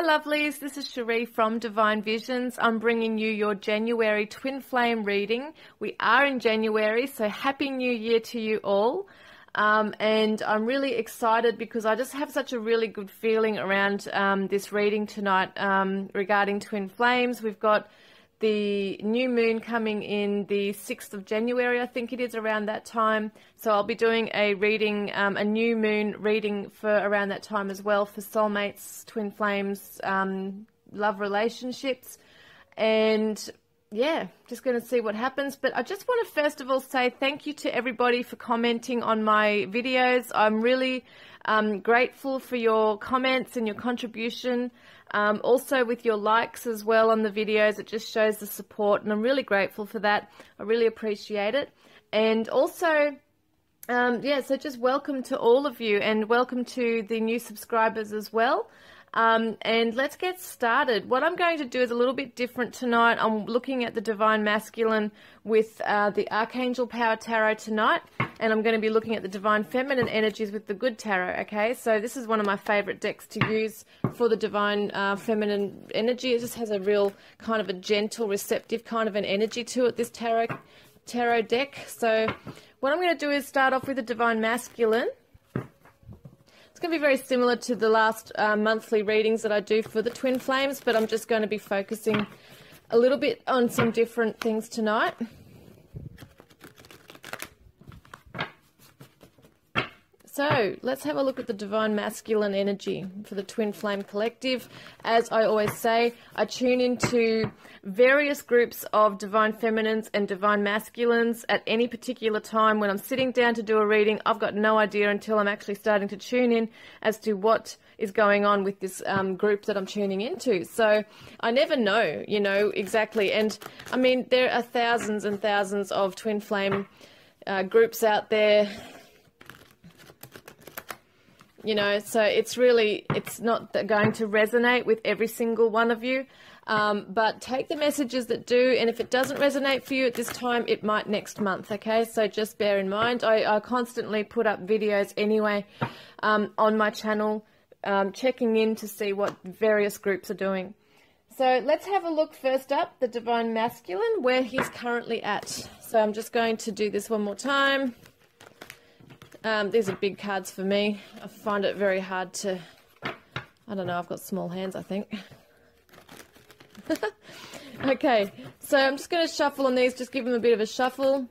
Hi lovelies, this is Sheree from Divine Visions. I'm bringing you your January twin flame reading. We are in January, so happy new year to you all. And I'm really excited because I just have such a really good feeling around this reading tonight regarding twin flames. We've got the new moon coming in the 6th of January, I think it is, around that time. So I'll be doing a reading, a new moon reading for around that time as well, for soulmates, twin flames, love relationships. And yeah, just going to see what happens. But I just want to first of all say thank you to everybody for commenting on my videos. I'm really grateful for your comments and your contribution. Also with your likes as well on the videos, it just shows the support, and I'm really grateful for that. I really appreciate it. And also, yeah, so just welcome to all of you, and welcome to the new subscribers as well. And let's get started. What I'm going to do is a little bit different tonight. I'm looking at the Divine Masculine with the Archangel Power Tarot tonight, and I'm going to be looking at the Divine Feminine energies with the Good Tarot, okay? So this is one of my favorite decks to use for the Divine Feminine energy. It just has a real kind of a gentle, receptive kind of an energy to it, this tarot deck. So what I'm going to do is start off with the Divine Masculine. It's going to be very similar to the last monthly readings that I do for the twin flames, but I'm just going to be focusing a little bit on some different things tonight. So let's have a look at the Divine Masculine energy for the Twin Flame Collective. As I always say, I tune into various groups of Divine Feminines and Divine Masculines at any particular time. When I'm sitting down to do a reading, I've got no idea until I'm actually starting to tune in as to what is going on with this group that I'm tuning into. So I never know, you know, exactly. And I mean, there are thousands and thousands of Twin Flame groups out there. You know, so it's not going to resonate with every single one of you, but take the messages that do, and if it doesn't resonate for you at this time, it might next month, okay? So just bear in mind, I constantly put up videos anyway on my channel, checking in to see what various groups are doing. So let's have a look first up, the Divine Masculine, where he's currently at. So I'm just going to do this one more time. These are big cards for me. I find it very hard to, I don't know, I've got small hands, I think. Okay, so I'm just going to shuffle on these, just give them a bit of a shuffle.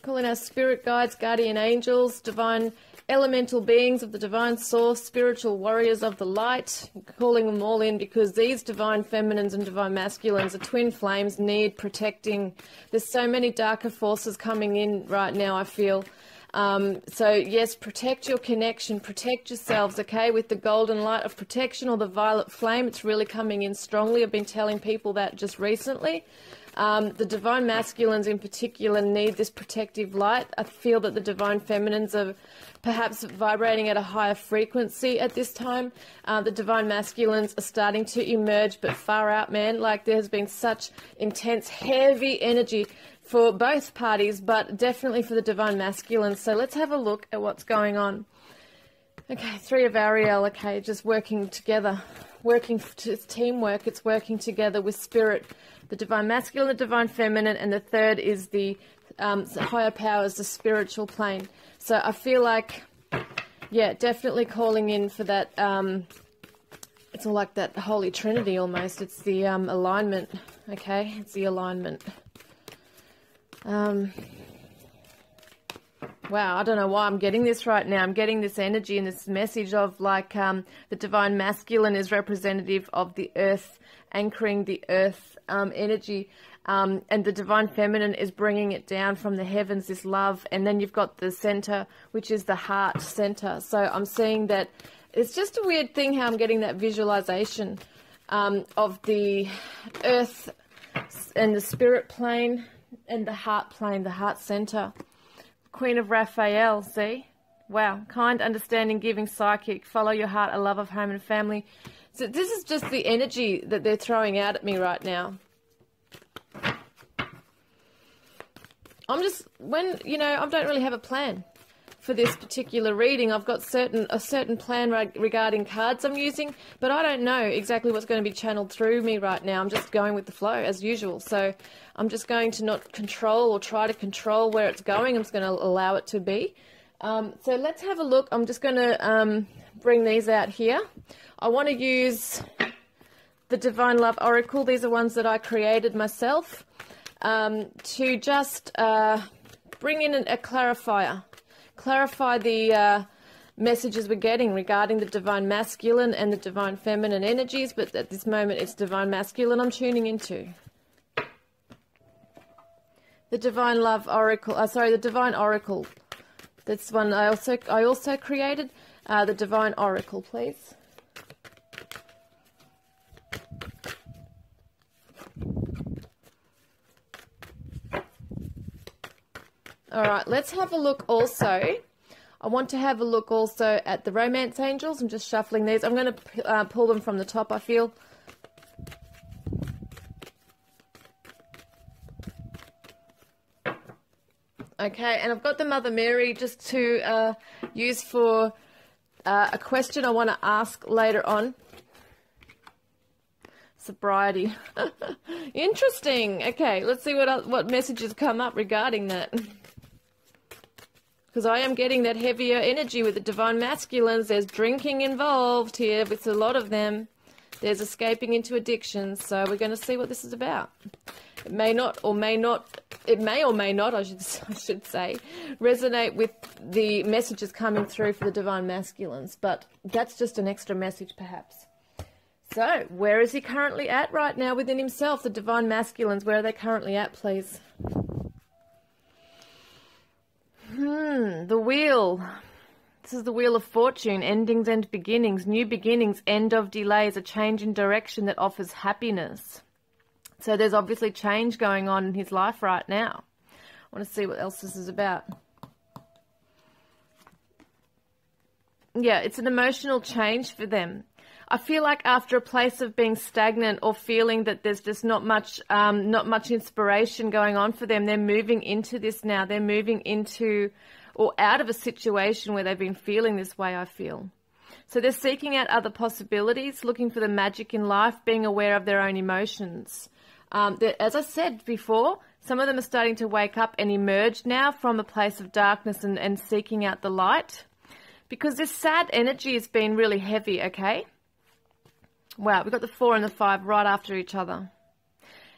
Calling our spirit guides, guardian angels, divine elemental beings of the divine source, spiritual warriors of the light, calling them all in, because these divine feminines and divine masculines, the twin flames, need protecting. There's so many darker forces coming in right now, I feel. So yes, protect your connection, protect yourselves, okay, with the golden light of protection, or the violet flame. It's really coming in strongly. I've been telling people that just recently. The divine masculines in particular need this protective light. I feel that the divine feminines are perhaps vibrating at a higher frequency at this time. The divine masculines are starting to emerge, but far out, man. Like, there has been such intense, heavy energy for both parties, but definitely for the divine masculines. So let's have a look at what's going on. Okay, 3 of Ariel, okay, just working together. It's teamwork, it's working together with spirit. The divine masculine, the divine feminine, and the third is the higher powers, the spiritual plane. So I feel like, yeah, definitely calling in for that, it's all like that Holy Trinity almost. It's the alignment, okay? It's the alignment. Wow, I don't know why I'm getting this right now. I'm getting this energy and this message of like the divine masculine is representative of the earth, anchoring the earth energy, and the divine feminine is bringing it down from the heavens, this love. And then you've got the center, which is the heart center. So I'm seeing that it's just a weird thing how I'm getting that visualization of the earth and the spirit plane and the heart plane, the heart center. Queen of Raphael, see? Wow. Kind, understanding, giving, psychic, follow your heart, a love of home and family. So this is just the energy that they're throwing out at me right now. I'm just, when, you know, I don't really have a plan for this particular reading. I've got a certain plan regarding cards I'm using, but I don't know exactly what's going to be channeled through me right now. I'm just going with the flow as usual. So I'm just going to not control or try to control where it's going. I'm just going to allow it to be. So let's have a look. I'm just going to bring these out here. I want to use the Divine Love Oracle. These are ones that I created myself to just bring in a clarifier. Clarify the messages we're getting regarding the Divine Masculine and the Divine Feminine energies, but at this moment it's Divine Masculine I'm tuning into. The Divine Love Oracle, the Divine Oracle. That's one I also created. The Divine Oracle, please. All right, let's have a look also. I want to have a look also at the Romance Angels. I'm just shuffling these. I'm going to pull them from the top, I feel. Okay, and I've got the Mother Mary just to use for a question I want to ask later on. Sobriety. Interesting. Okay, let's see what messages come up regarding that. Because I am getting that heavier energy with the Divine Masculines. There's drinking involved here with a lot of them. There's escaping into addictions. So we're going to see what this is about. It may not or may not, it may or may not, I should say, resonate with the messages coming through for the Divine Masculines. But that's just an extra message perhaps. So, where is he currently at right now within himself? The Divine Masculines, where are they currently at, please? The Wheel. This is the Wheel of Fortune, endings and beginnings, new beginnings, end of delays, a change in direction that offers happiness. So there's obviously change going on in his life right now. I want to see what else this is about. Yeah, it's an emotional change for them. I feel like after a place of being stagnant or feeling that there's just not much inspiration going on for them, they're moving into this now. They're moving into or out of a situation where they've been feeling this way, I feel. So they're seeking out other possibilities, looking for the magic in life, being aware of their own emotions. As I said before, some of them are starting to wake up and emerge now from a place of darkness and seeking out the light. Because this sad energy has been really heavy, okay? Wow, we've got the 4 and the 5 right after each other.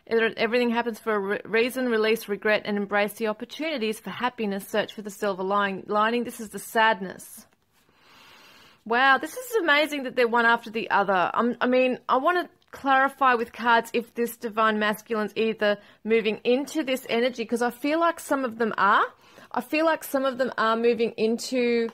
Everything happens for a reason. Release regret and embrace the opportunities for happiness. Search for the silver lining. This is the sadness. Wow, this is amazing that they're one after the other. I mean, I want to clarify with cards if this Divine Masculine's either moving into this energy, because I feel like some of them are. I feel like some of them are moving into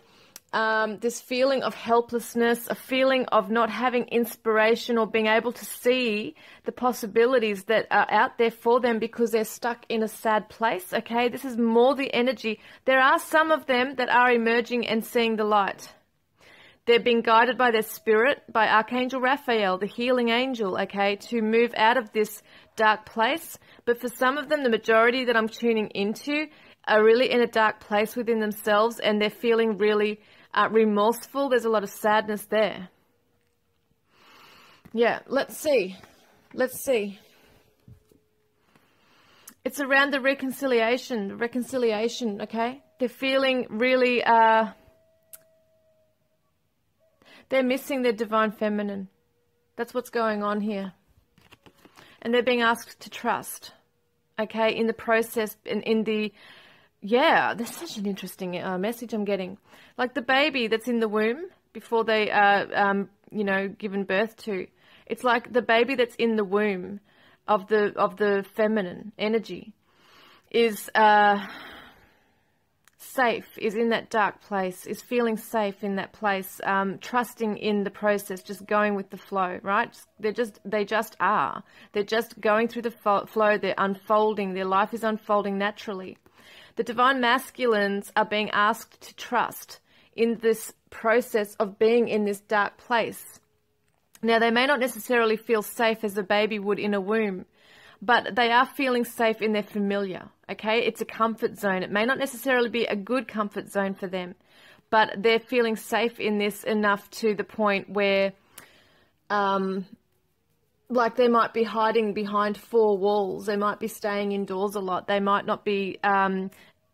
this feeling of helplessness, a feeling of not having inspiration or being able to see the possibilities that are out there for them because they're stuck in a sad place, okay? This is more the energy. There are some of them that are emerging and seeing the light. They're being guided by their spirit, by Archangel Raphael, the healing angel, okay, to move out of this dark place. But for some of them, the majority that I'm tuning into are really in a dark place within themselves and they're feeling really remorseful. There's a lot of sadness there. Yeah, let's see. Let's see. It's around the reconciliation, okay? They're feeling really, they're missing their Divine Feminine. That's what's going on here. And they're being asked to trust, okay, in the process, in the, yeah, that's such an interesting message I'm getting. Like the baby that's in the womb before they are, given birth to. It's like the baby that's in the womb of the feminine energy is safe, is in that dark place, is feeling safe in that place, trusting in the process, just going with the flow, right? They just are. They're just going through the flow. They're unfolding. Their life is unfolding naturally. The Divine Masculines are being asked to trust in this process of being in this dark place. Now, they may not necessarily feel safe as a baby would in a womb, but they are feeling safe in their familiar, okay? It's a comfort zone. It may not necessarily be a good comfort zone for them, but they're feeling safe in this enough to the point where, like they might be hiding behind four walls. They might be staying indoors a lot. They might not be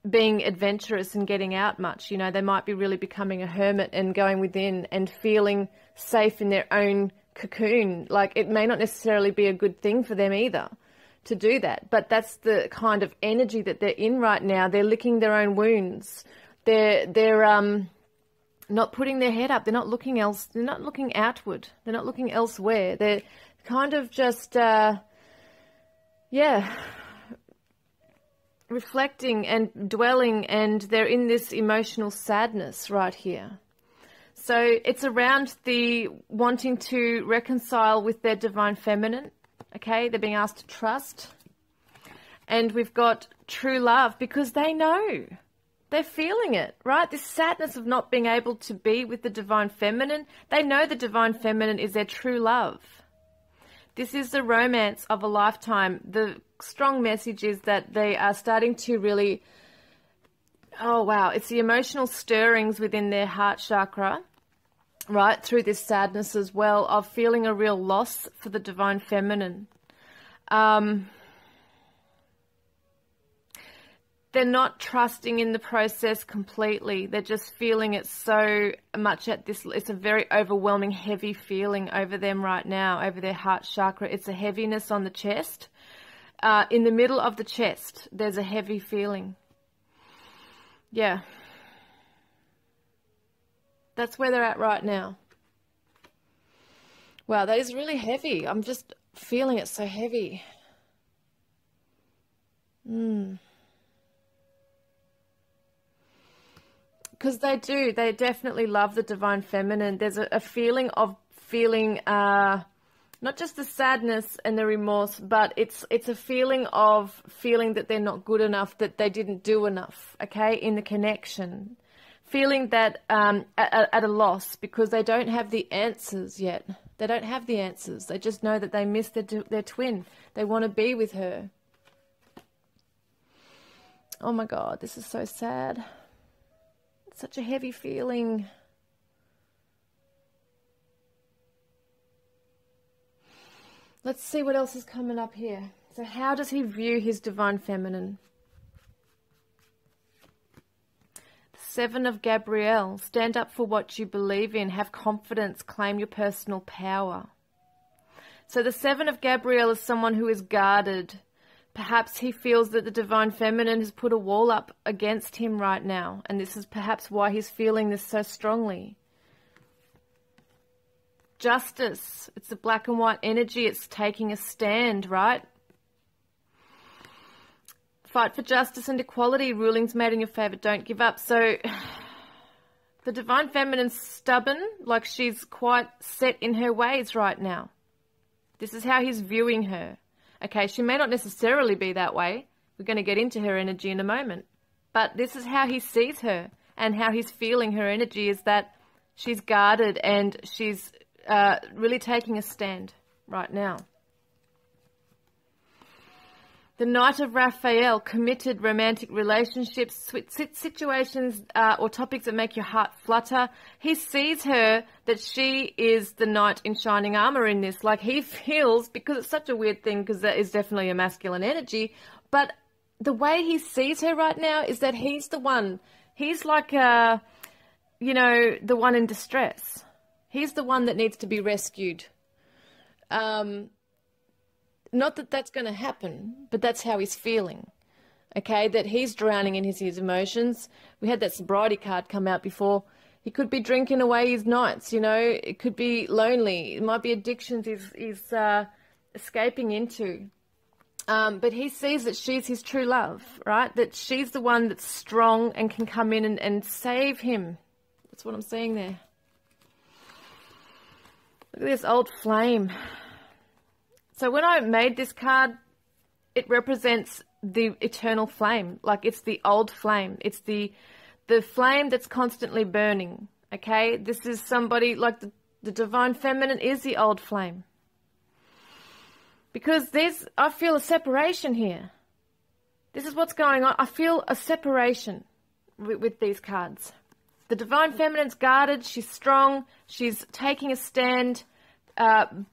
being adventurous and getting out much. You know, they might be really becoming a hermit and going within and feeling safe in their own cocoon. Like it may not necessarily be a good thing for them either to do that, but that's the kind of energy that they're in right now. They're licking their own wounds. They're not putting their head up. They're not looking else. They're not looking outward. They're not looking elsewhere. They're kind of just, reflecting and dwelling, and they're in this emotional sadness right here. So it's around the wanting to reconcile with their divine feminine, okay? They're being asked to trust. And we've got true love because they know. They're feeling it, right? This sadness of not being able to be with the divine feminine. They know the divine feminine is their true love. This is the romance of a lifetime. The strong message is that they are starting to really, oh wow, it's the emotional stirrings within their heart chakra, right, through this sadness as well, of feeling a real loss for the divine feminine. They're not trusting in the process completely. They're just feeling it so much at this. It's a very overwhelming, heavy feeling over them right now, over their heart chakra. It's a heaviness on the chest. In the middle of the chest, there's a heavy feeling. Yeah. That's where they're at right now. Wow, that is really heavy. I'm just feeling it so heavy. Because they do. They definitely love the divine feminine. There's a feeling of feeling not just the sadness and the remorse, but it's a feeling of feeling that they're not good enough, that they didn't do enough, okay, in the connection. Feeling that at a loss because they don't have the answers yet. They don't have the answers. They just know that they miss their twin. They want to be with her. Oh my God, this is so sad. Such a heavy feeling. Let's see what else is coming up here. So how does he view his divine feminine? The Seven of Gabrielle. Stand up for what you believe in. Have confidence. Claim your personal power. So the Seven of Gabrielle is someone who is guarded. Perhaps he feels that the divine feminine has put a wall up against him right now. And this is perhaps why he's feeling this so strongly. Justice. It's the black and white energy. It's taking a stand, right? Fight for justice and equality. Rulings made in your favor. Don't give up. So the divine feminine's stubborn. Like she's quite set in her ways right now. This is how he's viewing her. Okay, she may not necessarily be that way. We're going to get into her energy in a moment. But this is how he sees her, and how he's feeling her energy is that she's guarded and she's really taking a stand right now. The Knight of Raphael, committed romantic relationships, situations or topics that make your heart flutter. He sees her that she is the knight in shining armor in this. Like he feels, because it's such a weird thing, because that is definitely a masculine energy, but the way he sees her right now is that he's the one. He's like, the one in distress. He's the one that needs to be rescued. Not that that's going to happen, but that's how he's feeling, okay, that he's drowning in his emotions. We had that sobriety card come out before. He could be drinking away his nights, It could be lonely. It might be addictions he's escaping into. But he sees that she's his true love, right, that she's the one that's strong and can come in and save him. That's what I'm seeing there. Look at this old flame. So when I made this card, it represents the eternal flame. Like it's the old flame. It's the flame that's constantly burning. Okay? This is somebody like the divine feminine is the old flame. Because I feel a separation here. This is what's going on. I feel a separation with these cards. The Divine Feminine's guarded. She's strong. She's taking a stand,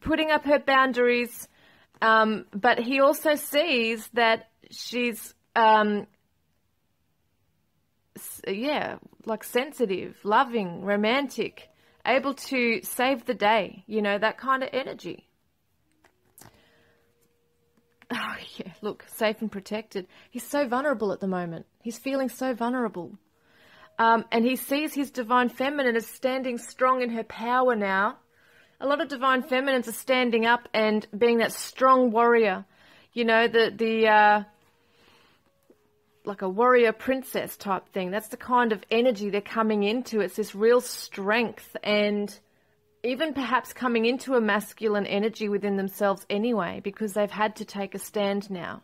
putting up her boundaries. But he also sees that she's, like sensitive, loving, romantic, able to save the day, you know, that kind of energy. Oh, yeah, look, safe and protected. He's so vulnerable at the moment. He's feeling so vulnerable. And he sees his Divine Feminine as standing strong in her power now. A lot of Divine Feminines are standing up and being that strong warrior. You know, like a warrior princess type thing. That's the kind of energy they're coming into. It's this real strength and even perhaps coming into a masculine energy within themselves anyway, because they've had to take a stand now.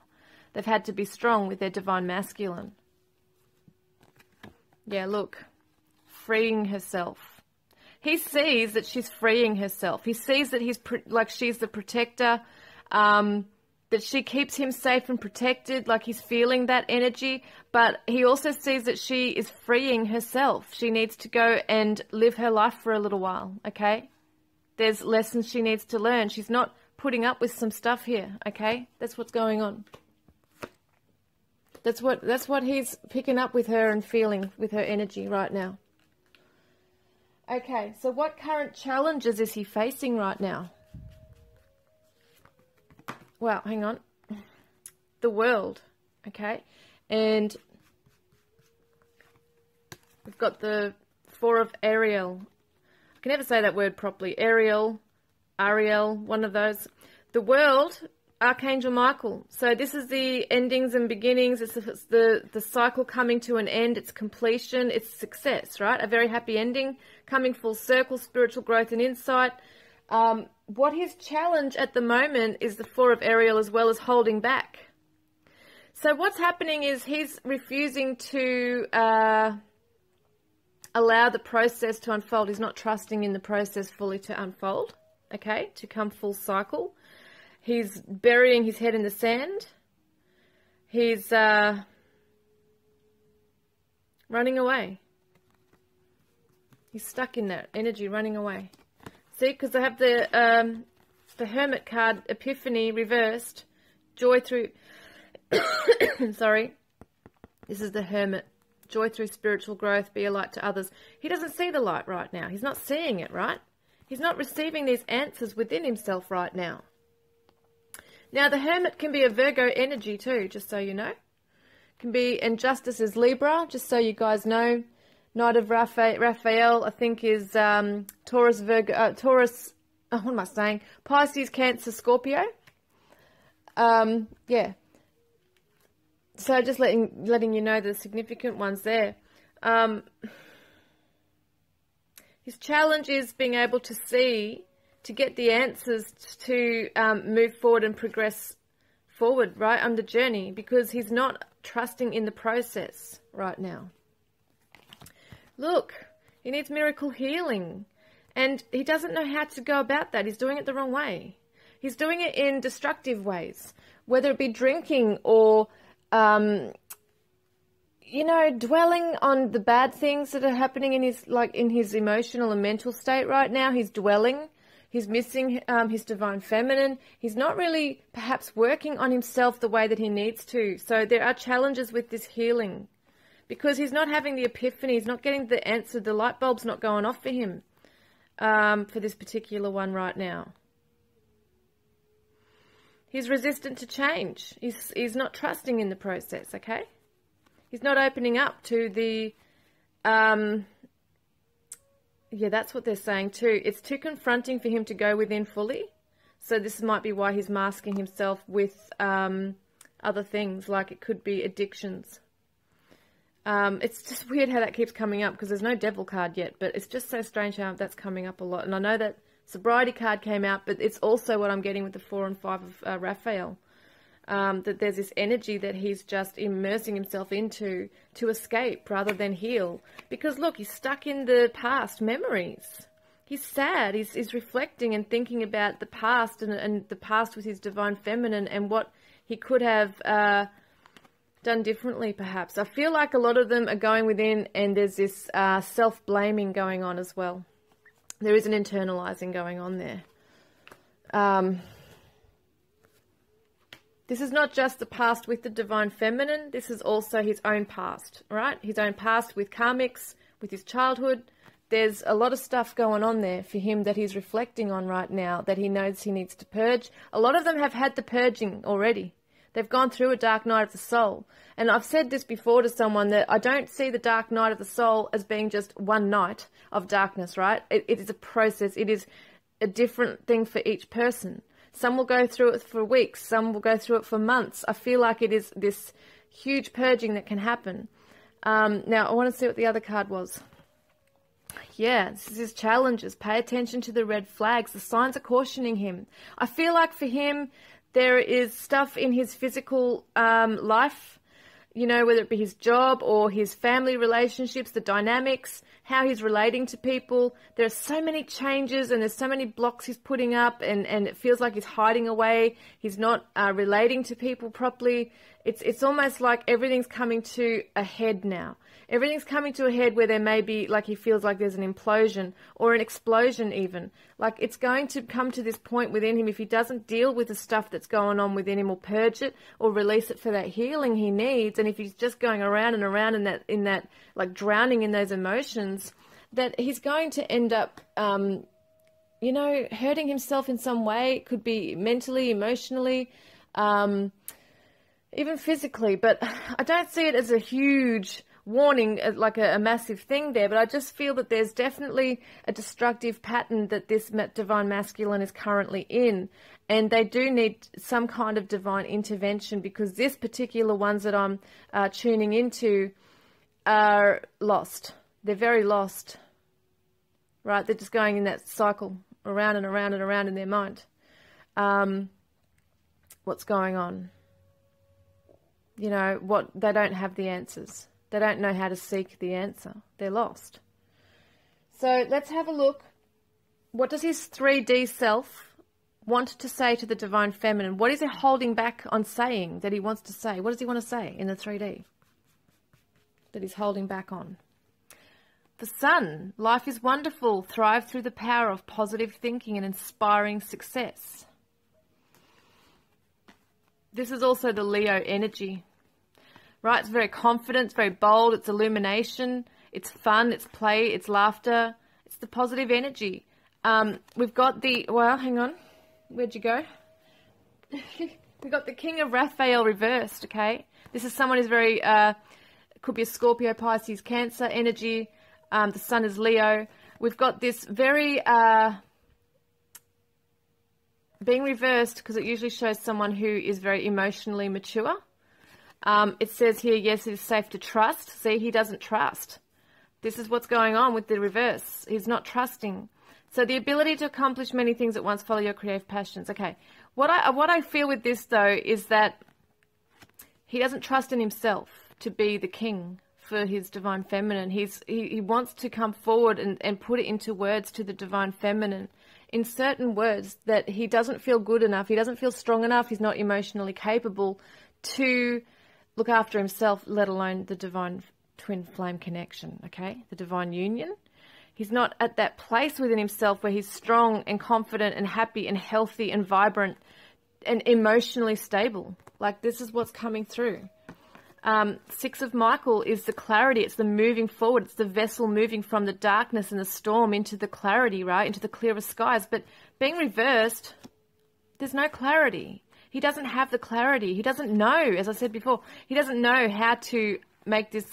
They've had to be strong with their divine masculine. Yeah, look, freeing herself. He sees that she's freeing herself. He sees that she's the protector, that she keeps him safe and protected, like he's feeling that energy. But he also sees that she is freeing herself. She needs to go and live her life for a little while, okay? There's lessons she needs to learn. She's not putting up with some stuff here, okay? That's what's going on. That's what he's picking up with her and feeling with her energy right now. Okay, so what current challenges is he facing right now? Well, hang on. The World, okay? And we've got the Four of Ariel. I can never say that word properly. Ariel, one of those. The World, Archangel Michael. So this is the endings and beginnings. It's the cycle coming to an end. It's completion. It's success, right? A very happy ending, coming full circle, spiritual growth and insight. What his challenge at the moment is the Four of Ariel, as well as holding back. So what's happening is he's refusing to allow the process to unfold. He's not trusting in the process fully to unfold, okay, to come full cycle. He's burying his head in the sand. He's running away. He's stuck in that energy, running away. See, because I have the Hermit card, Epiphany reversed, joy through, sorry, this is the Hermit, joy through spiritual growth, be a light to others. He doesn't see the light right now. He's not seeing it, right? He's not receiving these answers within himself right now. Now, the Hermit can be a Virgo energy too, just so you know. Can be, and Justice is Libra, just so you guys know. Knight of Raphael, I think, is Taurus, Virgo, Taurus, what am I saying? Pisces, Cancer, Scorpio. Yeah. So just letting you know the significant ones there. His challenge is being able to see, to get the answers to move forward and progress forward, right, on the journey, because he's not trusting in the process right now. Look, he needs miracle healing, and he doesn't know how to go about that. He's doing it the wrong way. He's doing it in destructive ways, whether it be drinking or, you know, dwelling on the bad things that are happening in his emotional and mental state right now. He's dwelling. He's missing his Divine Feminine. He's not really perhaps working on himself the way that he needs to. So there are challenges with this healing, because he's not having the epiphany. He's not getting the answer. The light bulb's not going off for him for this particular one right now. He's resistant to change. He's not trusting in the process, okay? He's not opening up to the... yeah, that's what they're saying too. It's too confronting for him to go within fully. So this might be why he's masking himself with other things, like it could be addictions. It's just weird how that keeps coming up, because there's no Devil card yet, but it's just so strange how that's coming up a lot. And I know that Sobriety card came out, but it's also what I'm getting with the 4 and 5 of Raphael. That there's this energy that he's just immersing himself into to escape rather than heal. Because look, he's stuck in the past memories. he's sad. He's reflecting and thinking about the past and the past with his divine feminine and what he could have done differently, perhaps. I feel like a lot of them are going within, and there's this self-blaming going on as well. There is an internalizing going on there. This is not just the past with the divine feminine. This is also his own past, right? His own past with karmics, with his childhood. There's a lot of stuff going on there for him that he's reflecting on right now that he knows he needs to purge. A lot of them have had the purging already. They've gone through a dark night of the soul. And I've said this before to someone that I don't see the dark night of the soul as being just one night of darkness, right? It is a process. It is a different thing for each person. Some will go through it for weeks. Some will go through it for months. I feel like it is this huge purging that can happen. Now, I want to see what the other card was. Yeah, this is his challenges. Pay attention to the red flags. The signs are cautioning him. I feel like for him, there is stuff in his physical life, you know, whether it be his job or his family relationships, the dynamics, how he's relating to people. There are so many changes and there's so many blocks he's putting up, and it feels like he's hiding away. He's not relating to people properly. It's almost like everything's coming to a head now. Everything's coming to a head where there may be, like, he feels like there's an implosion or an explosion even. Like, it's going to come to this point within him if he doesn't deal with the stuff that's going on within him or purge it or release it for that healing he needs. And if he's just going around and around in that like drowning in those emotions, that he's going to end up, you know, hurting himself in some way. It could be mentally, emotionally, even physically. But I don't see it as a huge warning, like a massive thing there, but I just feel that there's definitely a destructive pattern that this divine masculine is currently in, and they do need some kind of divine intervention, because this particular ones that I'm tuning into are lost. They're very lost, right? They're just going in that cycle around and around and around in their mind. What's going on? You know, they don't have the answers. They don't know how to seek the answer. They're lost. So let's have a look. What does his 3D self want to say to the divine feminine? What is he holding back on saying that he wants to say? What does he want to say in the 3D that he's holding back on? The sun. Life is wonderful. Thrive through the power of positive thinking and inspiring success. This is also the Leo energy. Right, it's very confident, it's very bold, it's illumination, it's fun, it's play, it's laughter, it's the positive energy. We've got the, well, hang on, where'd you go? We've got the King of Raphael reversed, okay? This is someone who's very, could be a Scorpio, Pisces, Cancer energy. The sun is Leo. We've got this very, being reversed, because it usually shows someone who is very emotionally mature. It says here, yes, it is safe to trust. See, he doesn't trust. This is what's going on with the reverse. He's not trusting. So the ability to accomplish many things at once, follow your creative passions. Okay. What I feel with this, though, is that he doesn't trust in himself to be the king for his divine feminine. He wants to come forward and put it into words to the divine feminine in certain words that he doesn't feel good enough. He doesn't feel strong enough. He's not emotionally capable to look after himself, let alone the divine twin flame connection, okay? The divine union. He's not at that place within himself where he's strong and confident and happy and healthy and vibrant and emotionally stable. Like, this is what's coming through. Six of Michael is the clarity. It's the moving forward. It's the vessel moving from the darkness and the storm into the clarity, right? Into the clearer skies. But being reversed, there's no clarity. He doesn't have the clarity. He doesn't know, as I said before, he doesn't know how to make this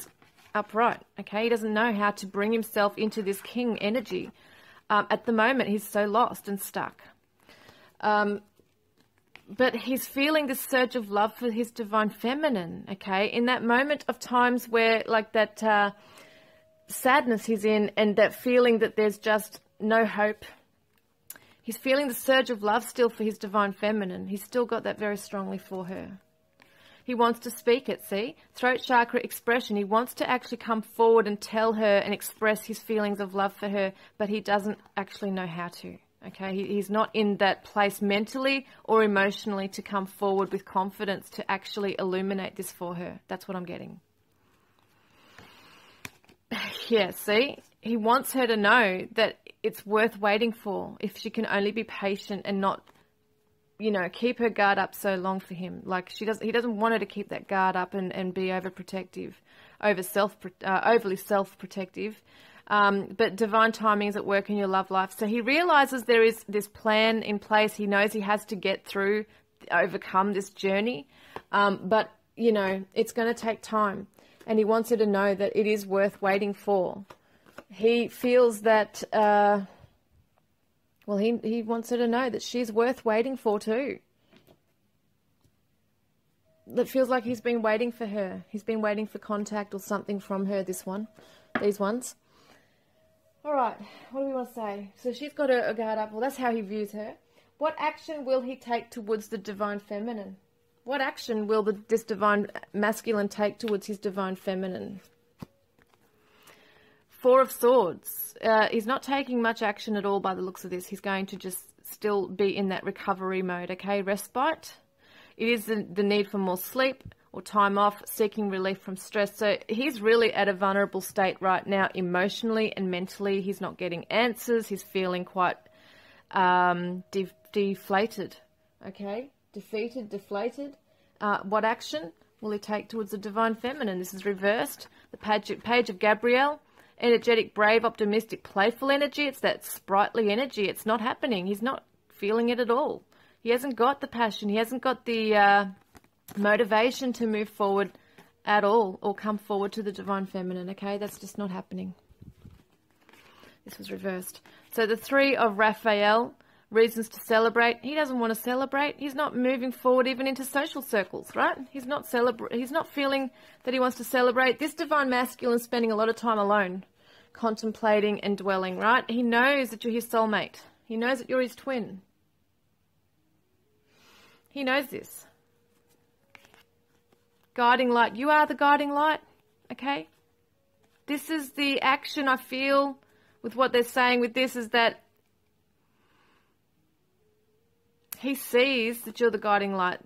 upright, okay? He doesn't know how to bring himself into this king energy. At the moment, he's so lost and stuck. But he's feeling this surge of love for his divine feminine, okay? In that moment of times where, like, that sadness he's in and that feeling that there's just no hope, he's feeling the surge of love still for his divine feminine. He's still got that very strongly for her. He wants to speak it, see? Throat chakra expression. He wants to actually come forward and tell her and express his feelings of love for her, but he doesn't actually know how to. Okay, he's not in that place mentally or emotionally to come forward with confidence to actually illuminate this for her. That's what I'm getting. Yeah, see? He wants her to know that it's worth waiting for if she can only be patient and not, you know, keep her guard up so long for him. Like he doesn't want her to keep that guard up and be overprotective, overly self-protective. But divine timing is at work in your love life. So he realizes there is this plan in place. He knows he has to get through, overcome this journey. But, you know, it's going to take time. And he wants her to know that it is worth waiting for. He feels that, he wants her to know that she's worth waiting for too. That feels like he's been waiting for her. He's been waiting for contact or something from her, these ones. All right, what do we want to say? So she's got a guard up. Well, that's how he views her. What action will he take towards the divine feminine? What action will this divine masculine take towards his divine feminine? Four of Swords. He's not taking much action at all by the looks of this. He's going to just still be in that recovery mode, okay? Respite. It is the need for more sleep or time off, seeking relief from stress. So he's really at a vulnerable state right now, emotionally and mentally. He's not getting answers. He's feeling quite deflated, okay? Deflated. What action will he take towards the divine feminine? This is reversed. The page of Gabrielle. Energetic, brave, optimistic, playful energy. It's that sprightly energy. It's not happening. He's not feeling it at all. He hasn't got the passion. He hasn't got the motivation to move forward at all or come forward to the divine feminine, okay? That's just not happening. This was reversed. So the Three of Raphael, reasons to celebrate. He doesn't want to celebrate. He's not moving forward even into social circles, right? He's not feeling that he wants to celebrate. This divine masculine is spending a lot of time alone, contemplating and dwelling, right? He knows that you're his soulmate. He knows that you're his twin. He knows this. Guiding light. You are the guiding light, okay? This is the action I feel with what they're saying with this is that he sees that you're the guiding light,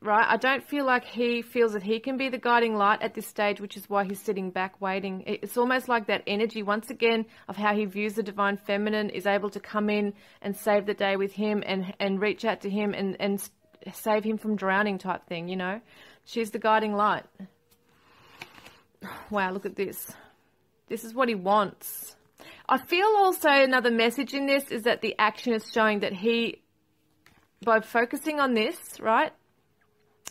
right? I don't feel like he feels that he can be the guiding light at this stage, which is why he's sitting back waiting. It's almost like that energy, once again, of how he views the divine feminine is able to come in and save the day with him and reach out to him and save him from drowning type thing, you know? She's the guiding light. Wow, look at this. This is what he wants. I feel also another message in this is that the action is showing that he, by focusing on this, right,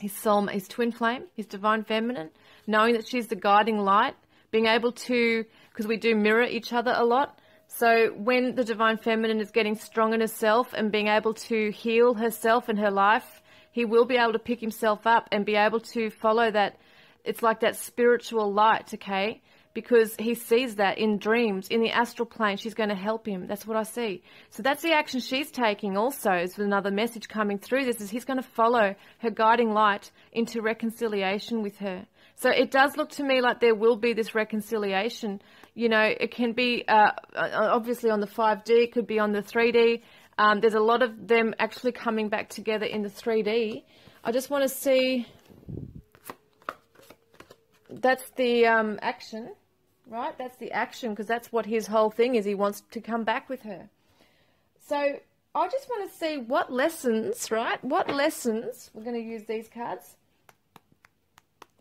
his soul, his twin flame, his divine feminine, knowing that she's the guiding light, being able to, because we do mirror each other a lot, so when the divine feminine is getting strong in herself and being able to heal herself and her life, he will be able to pick himself up and be able to follow that. It's like that spiritual light, okay? Because he sees that in dreams, in the astral plane, she's going to help him. That's what I see. So that's the action she's taking also, is another message coming through this, is he's going to follow her guiding light into reconciliation with her. So it does look to me like there will be this reconciliation. You know, it can be obviously on the 5D, it could be on the 3D. There's a lot of them actually coming back together in the 3D. I just want to see, that's the action, right? That's the action, because that's what his whole thing is. He wants to come back with her. So I just want to see what lessons, right? What lessons, we're going to use these cards.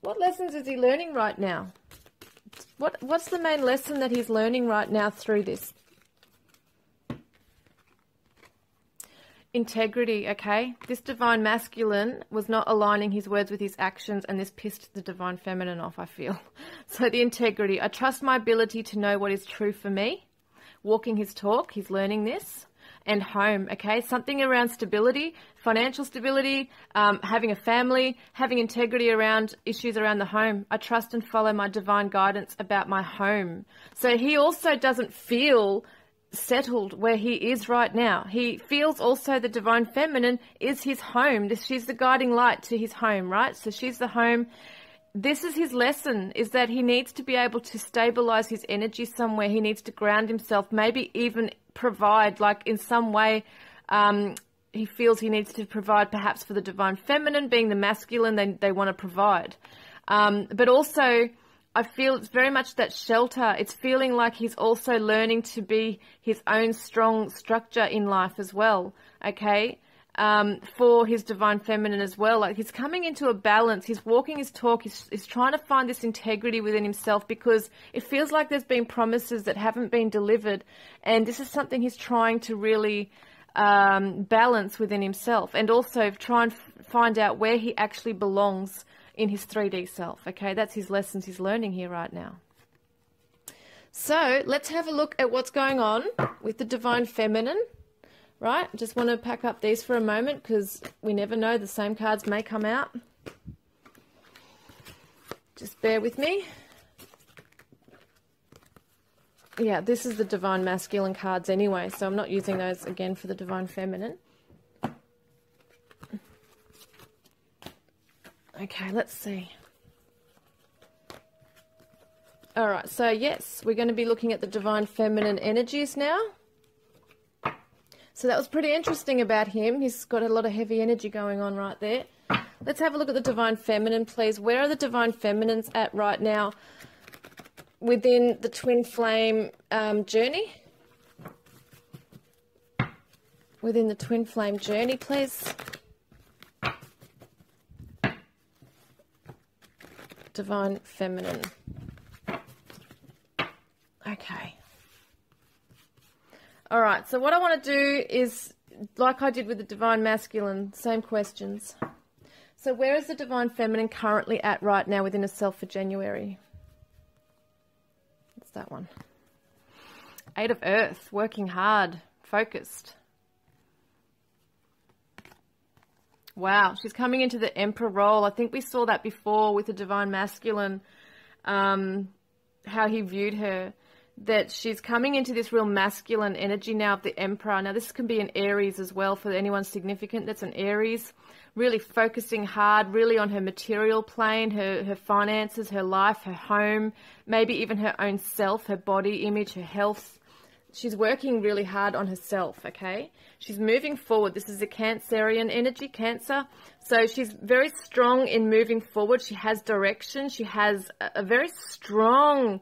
What lessons is he learning right now? What's the main lesson that he's learning right now through this? Integrity, okay? This divine masculine was not aligning his words with his actions, and this pissed the divine feminine off, I feel. So the integrity. I trust my ability to know what is true for me. Walking his talk, he's learning this. And home, okay? Something around stability, financial stability, having a family, having integrity around issues around the home. I trust and follow my divine guidance about my home. So he also doesn't feel settled where he is right now. He feels also the divine feminine is his home. She's the guiding light to his home, right? So she's the home. This is his lesson, is that he needs to be able to stabilize his energy somewhere. He needs to ground himself, maybe even provide, like in some way, he feels he needs to provide perhaps for the divine feminine, being the masculine, they want to provide. But also, I feel it's very much that shelter. It's feeling like he's also learning to be his own strong structure in life as well, okay? For his divine feminine as well. Like he's coming into a balance. He's walking his talk. He's trying to find this integrity within himself, because it feels like there's been promises that haven't been delivered. And this is something he's trying to really balance within himself, and also try and find out where he actually belongs in his 3D self. Okay, that's his lessons he's learning here right now. So let's have a look at what's going on with the divine feminine. Right, just want to pack up these for a moment, because we never know, the same cards may come out. Just bear with me. Yeah, this is the divine masculine cards anyway, so I'm not using those again for the divine feminine. Okay, let's see. All right, so yes, we're going to be looking at the divine feminine energies now. So that was pretty interesting about him. He's got a lot of heavy energy going on right there. Let's have a look at the divine feminine, please. Where are the divine feminines at right now within the twin flame journey? Within the twin flame journey, please. Divine feminine. Okay. All right, so what I want to do is, like I did with the divine masculine, same questions. So where is the divine feminine currently at right now within herself for January? It's that one. 8 of Earth, working hard, focused. Wow, she's coming into the Emperor role. I think we saw that before with the divine masculine, how he viewed her. That she's coming into this real masculine energy now of the Emperor. Now, this can be an Aries as well for anyone significant that's an Aries. Really focusing hard, really on her material plane, her finances, her life, her home, maybe even her own self, her body image, her health. She's working really hard on herself, okay? She's moving forward. This is a Cancerian energy, Cancer. So she's very strong in moving forward. She has direction. She has a very strong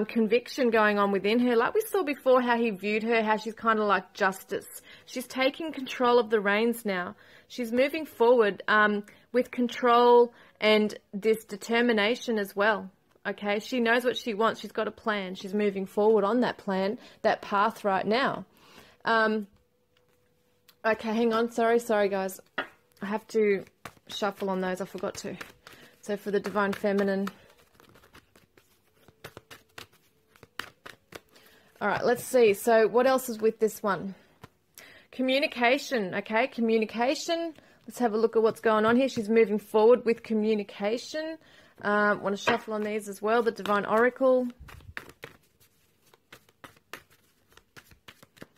conviction going on within her. Like we saw before how he viewed her, how she's kind of like justice. She's taking control of the reins now. She's moving forward with control and this determination as well. Okay, she knows what she wants. She's got a plan. She's moving forward on that plan, that path right now. Okay, hang on. Sorry, guys. I have to shuffle on those. I forgot to. So for the divine feminine. All right, let's see. So what else is with this one? Communication, okay? Communication. Let's have a look at what's going on here. She's moving forward with communication. Want to shuffle on these as well. The Divine Oracle.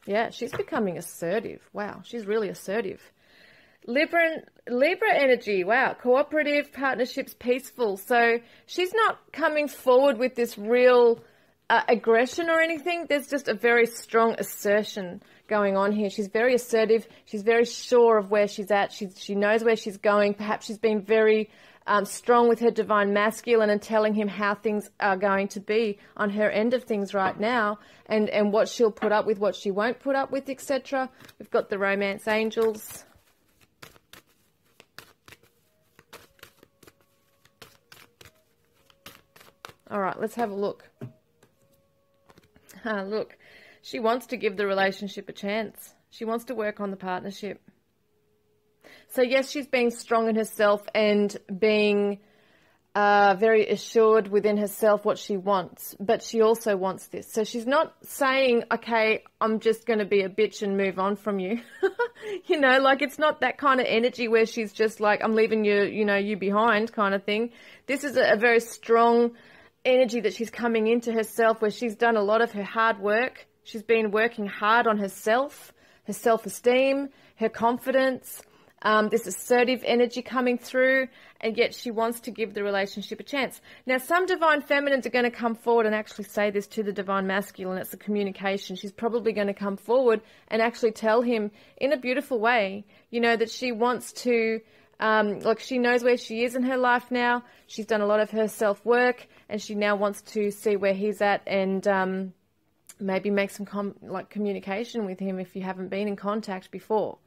Yeah, she's becoming assertive. Wow, she's really assertive. Libra energy. Wow, cooperative, partnerships, peaceful. So she's not coming forward with this real aggression or anything. There's just a very strong assertion going on here. She's very assertive. She's very sure of where she's at. She knows where she's going. Perhaps she's been very strong with her divine masculine and telling him how things are going to be on her end of things right now, and what she'll put up with, what she won't put up with, etc. We've got the romance angels. All right, let's have a look. Look, she wants to give the relationship a chance. She wants to work on the partnership. So yes, she's being strong in herself and being very assured within herself what she wants, but she also wants this. So she's not saying, okay, I'm just going to be a bitch and move on from you. You know, like it's not that kind of energy where she's just like, I'm leaving you, you behind kind of thing. This is a very strong energy that she's coming into herself, where she's done a lot of her hard work. She's been working hard on herself, her self-esteem, her confidence, this assertive energy coming through, and yet she wants to give the relationship a chance. Now, some divine feminines are going to come forward and actually say this to the divine masculine. It's a communication. She's probably going to come forward and actually tell him in a beautiful way, you know, that she wants to, like, she knows where she is in her life now. She's done a lot of her self-work, and she now wants to see where he's at and maybe make some communication with him if you haven't been in contact before.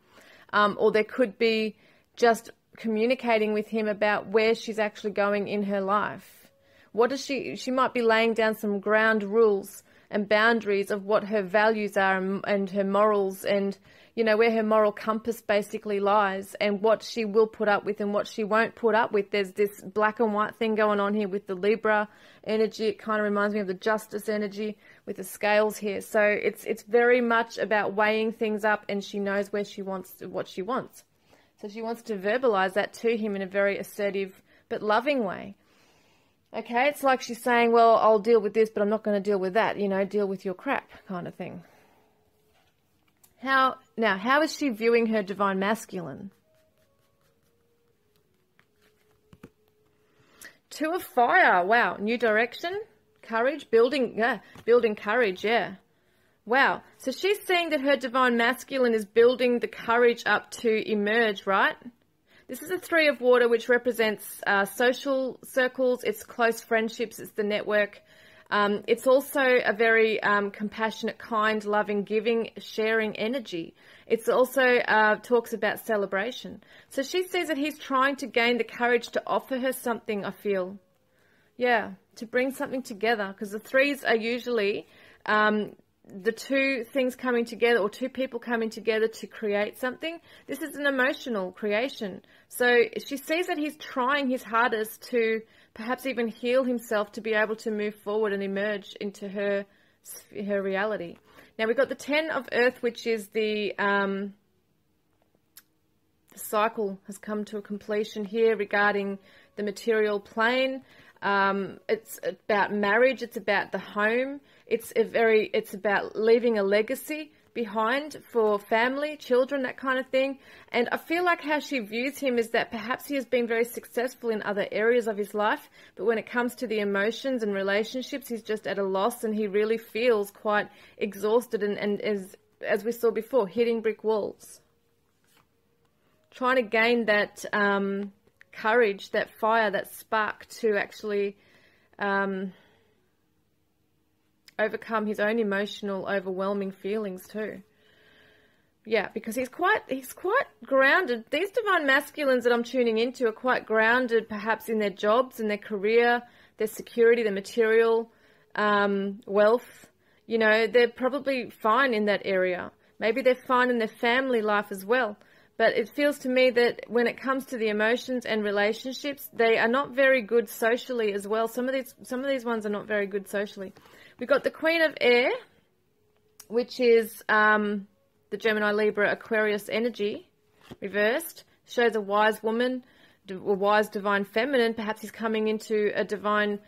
Or there could be just communicating with him about where she's actually going in her life. What does she might be laying down some ground rules and boundaries of what her values are and her morals, and, you know, where her moral compass basically lies, and what she will put up with and what she won't put up with. There's this black and white thing going on here with the Libra energy. It kind of reminds me of the Justice energy with the scales here. So it's very much about weighing things up, and she knows where she wants, what she wants. So she wants to verbalize that to him in a very assertive but loving way. Okay, it's like she's saying, well, I'll deal with this, but I'm not going to deal with that. You know, deal with your crap kind of thing. How is she viewing her divine masculine? Two of Fire. Wow, new direction, courage, building courage, yeah. Wow, so she's saying that her divine masculine is building the courage up to emerge, right? This is a Three of Water, which represents social circles, it's close friendships, it's the network. It's also a very compassionate, kind, loving, giving, sharing energy. It's also talks about celebration. So she says that he's trying to gain the courage to offer her something, I feel. Yeah, to bring something together. Because the threes are usually the two things coming together, or two people coming together to create something. This is an emotional creation. So she sees that he's trying his hardest to perhaps even heal himself to be able to move forward and emerge into her reality. Now we've got the Ten of Earth, which is the cycle has come to a completion here regarding the material plane. It's about marriage. It's about the home. It's about leaving a legacy behind for family, children, that kind of thing. And I feel like how she views him is that perhaps he has been very successful in other areas of his life, but when it comes to the emotions and relationships, he's just at a loss, and he really feels quite exhausted and as we saw before, hitting brick walls. Trying to gain that courage, that fire, that spark to actually overcome his own emotional, overwhelming feelings too. Yeah, because he's quite grounded. These divine masculines that I'm tuning into are quite grounded, perhaps in their jobs, in their career, their security, their material wealth. You know, they're probably fine in that area. Maybe they're fine in their family life as well. But it feels to me that when it comes to the emotions and relationships, they are not very good socially as well. Some of these ones are not very good socially. We've got the Queen of Air, which is the Gemini, Libra, Aquarius energy, reversed. Shows a wise woman, a wise divine feminine. Perhaps he's coming into a divine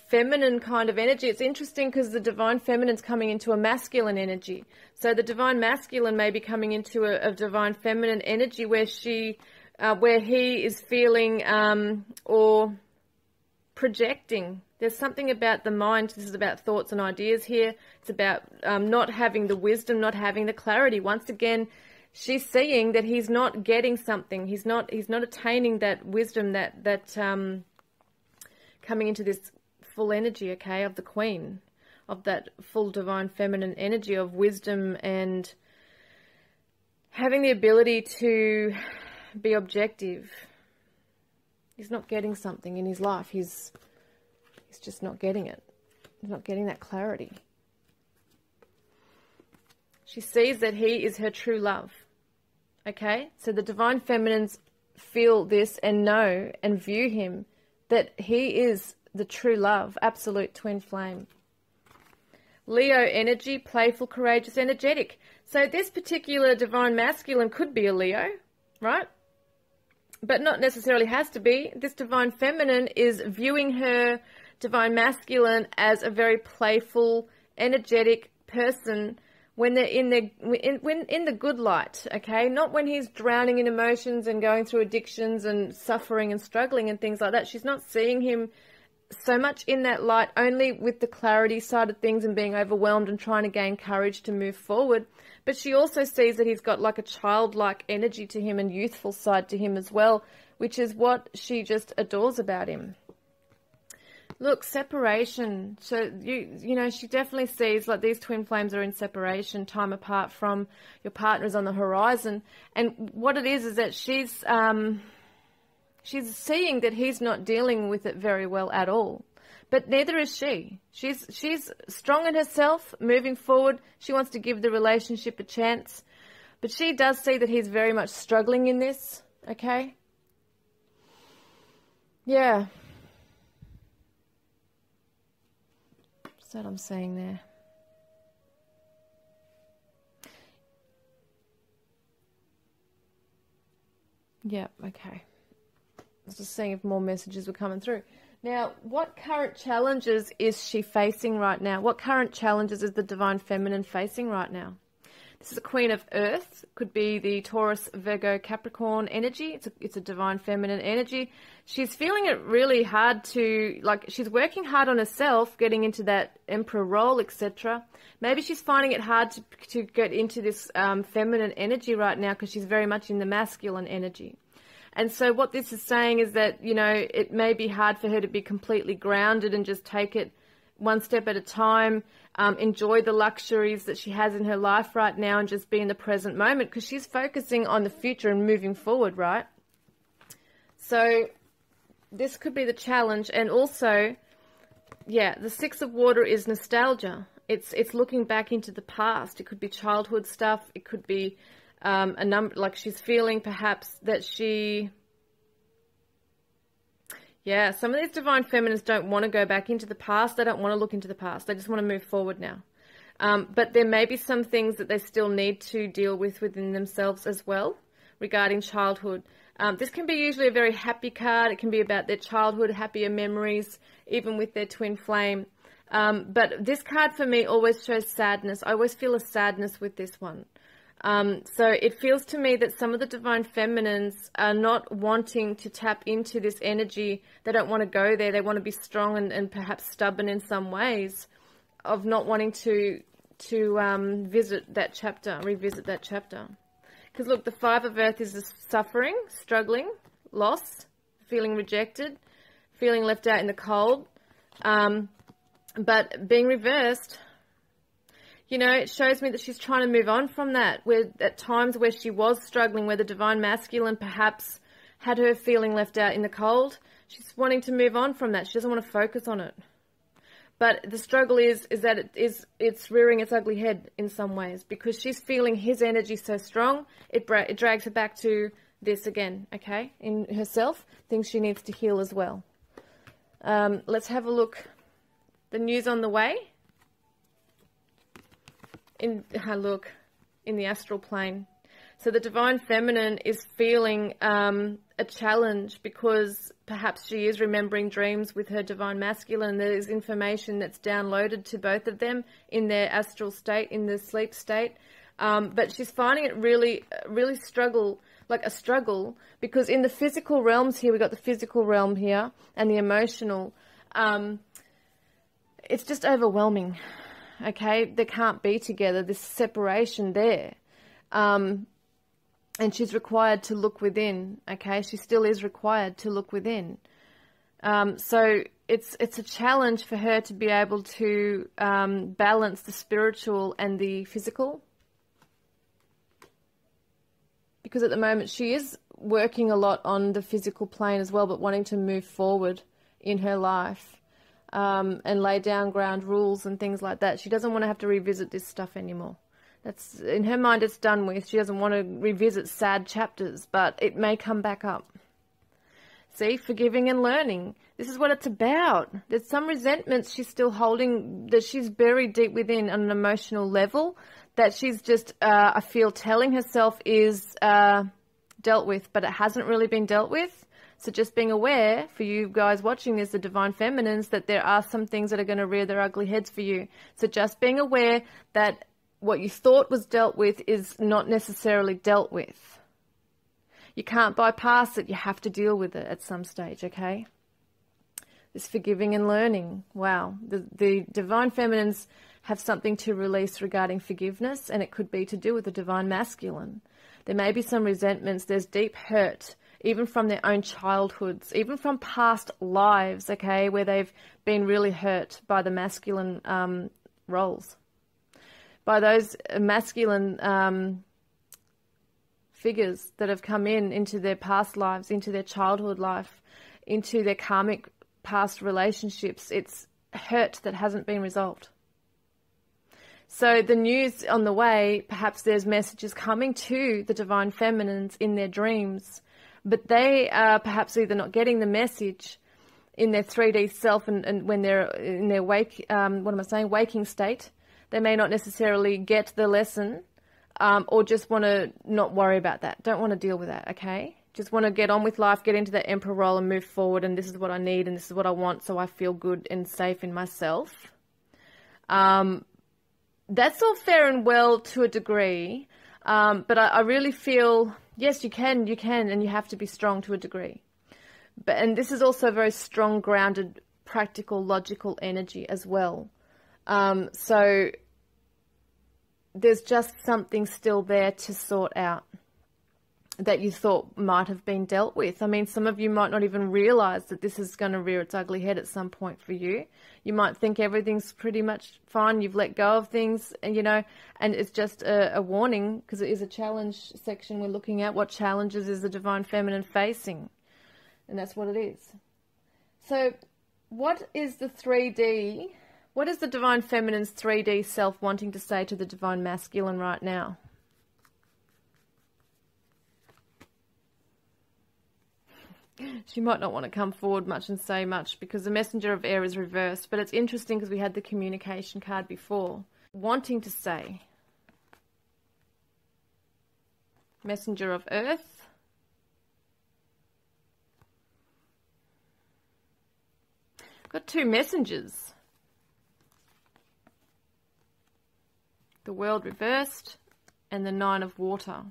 feminine kind of energy. It's interesting because the divine feminine's coming into a masculine energy. So the divine masculine may be coming into a divine feminine energy where he is feeling or projecting. There's something about the mind. This is about thoughts and ideas here. It's about not having the wisdom, not having the clarity. Once again, she's seeing that he's not getting something. He's not attaining that wisdom, that coming into this full energy, okay, of the Queen, of that full divine feminine energy of wisdom and having the ability to be objective. He's not getting something in his life. He's just not getting it. He's not getting that clarity. She sees that he is her true love. Okay? So the divine feminines feel this and know and view him that he is the true love, absolute twin flame. Leo energy, playful, courageous, energetic. So this particular divine masculine could be a Leo, right? But not necessarily has to be. This divine feminine is viewing her divine masculine as a very playful, energetic person when they're in the good light, okay? Not when he's drowning in emotions and going through addictions and suffering and struggling and things like that. She's not seeing him so much in that light, only with the clarity side of things and being overwhelmed and trying to gain courage to move forward. But she also sees that he's got like a childlike energy to him and youthful side to him as well, which is what she just adores about him. Look, separation. So, you know, she definitely sees like these twin flames are in separation, time apart from your partner is on the horizon. And what it is that she's seeing that he's not dealing with it very well at all. But neither is she. She's strong in herself, moving forward. She wants to give the relationship a chance. But she does see that he's very much struggling in this, okay? Yeah. What's that I'm saying there? Yeah, okay. I was just seeing if more messages were coming through. Now, what current challenges is she facing right now? What current challenges is the Divine Feminine facing right now? This is a Queen of Earth. Could be the Taurus, Virgo, Capricorn energy. It's a Divine Feminine energy. She's feeling it really hard to, like, she's working hard on herself, getting into that Emperor role, etc. Maybe she's finding it hard to get into this feminine energy right now because she's very much in the masculine energy. And so what this is saying is that, you know, it may be hard for her to be completely grounded and just take it one step at a time, enjoy the luxuries that she has in her life right now and just be in the present moment because she's focusing on the future and moving forward, right? So this could be the challenge. And also, yeah, the Six of Water is nostalgia. It's looking back into the past. It could be childhood stuff. It could be a number, like she's feeling perhaps that yeah, some of these Divine Feminines don't want to go back into the past. They don't want to look into the past. They just want to move forward now. But there may be some things that they still need to deal with within themselves as well regarding childhood. This can be usually a very happy card. It can be about their childhood, happier memories, even with their twin flame. But this card for me always shows sadness. I always feel a sadness with this one. So it feels to me that some of the Divine Feminines are not wanting to tap into this energy. They don't want to go there. They want to be strong and perhaps stubborn in some ways of not wanting to revisit that chapter. Because look, the Five of Earth is the suffering, struggling, loss, feeling rejected, feeling left out in the cold. But being reversed, you know, it shows me that she's trying to move on from that, where at times where she was struggling, where the Divine Masculine perhaps had her feeling left out in the cold. She's wanting to move on from that. She doesn't want to focus on it. But the struggle is that it's rearing its ugly head in some ways because she's feeling his energy so strong, it drags her back to this again, okay, in herself, things she needs to heal as well. Let's have a look. The news on the way. Look, in the astral plane. So the Divine Feminine is feeling a challenge because perhaps she is remembering dreams with her Divine Masculine. There's information that's downloaded to both of them in their astral state, in the sleep state. But she's finding it really a struggle, because in the physical realms here, we've got the physical realm here and the emotional. It's just overwhelming. Okay, they can't be together, this separation there. And she's required to look within, okay? She still is required to look within. So it's a challenge for her to be able to balance the spiritual and the physical. Because at the moment she is working a lot on the physical plane as well, but wanting to move forward in her life. And lay down ground rules and things like that. She doesn't want to have to revisit this stuff anymore. That's, in her mind, it's done with. She doesn't want to revisit sad chapters, but it may come back up. See, forgiving and learning. This is what it's about. There's some resentments she's still holding that she's buried deep within on an emotional level that she's just, I feel, telling herself is dealt with, but it hasn't really been dealt with. So just being aware for you guys watching this, the Divine Feminines, that there are some things that are going to rear their ugly heads for you. So just being aware that what you thought was dealt with is not necessarily dealt with. You can't bypass it. You have to deal with it at some stage, okay? This forgiving and learning. Wow. The Divine Feminines have something to release regarding forgiveness, and it could be to do with the Divine Masculine. There may be some resentments. There's deep hurt, even from their own childhoods, even from past lives, okay, where they've been really hurt by the masculine roles, by those masculine figures that have come into their past lives, into their childhood life, into their karmic past relationships. It's hurt that hasn't been resolved. So the news on the way, perhaps there's messages coming to the Divine Feminines in their dreams, but they are perhaps either not getting the message in their 3D self, and when they're in their waking state, they may not necessarily get the lesson, or just want to not worry about that. Don't want to deal with that, okay? Just want to get on with life, get into that Emperor role and move forward, and this is what I need and this is what I want, so I feel good and safe in myself. That's all fair and well to a degree, but I really feel, yes, you can, and you have to be strong to a degree. And this is also a very strong, grounded, practical, logical energy as well. So there's just something still there to sort out that you thought might have been dealt with. I mean, some of you might not even realize that this is going to rear its ugly head at some point for you. You might think everything's pretty much fine. You've let go of things, and and it's just a warning, because it is a challenge section we're looking at. What challenges is the Divine Feminine facing? And that's what it is. So what is the 3D? What is the Divine Feminine's 3D self wanting to say to the Divine Masculine right now? She might not want to come forward much and say much, because the Messenger of Air is reversed. But it's interesting because we had the communication card before. Wanting to say. Messenger of Earth. Got two messengers. The World reversed and the Nine of Water.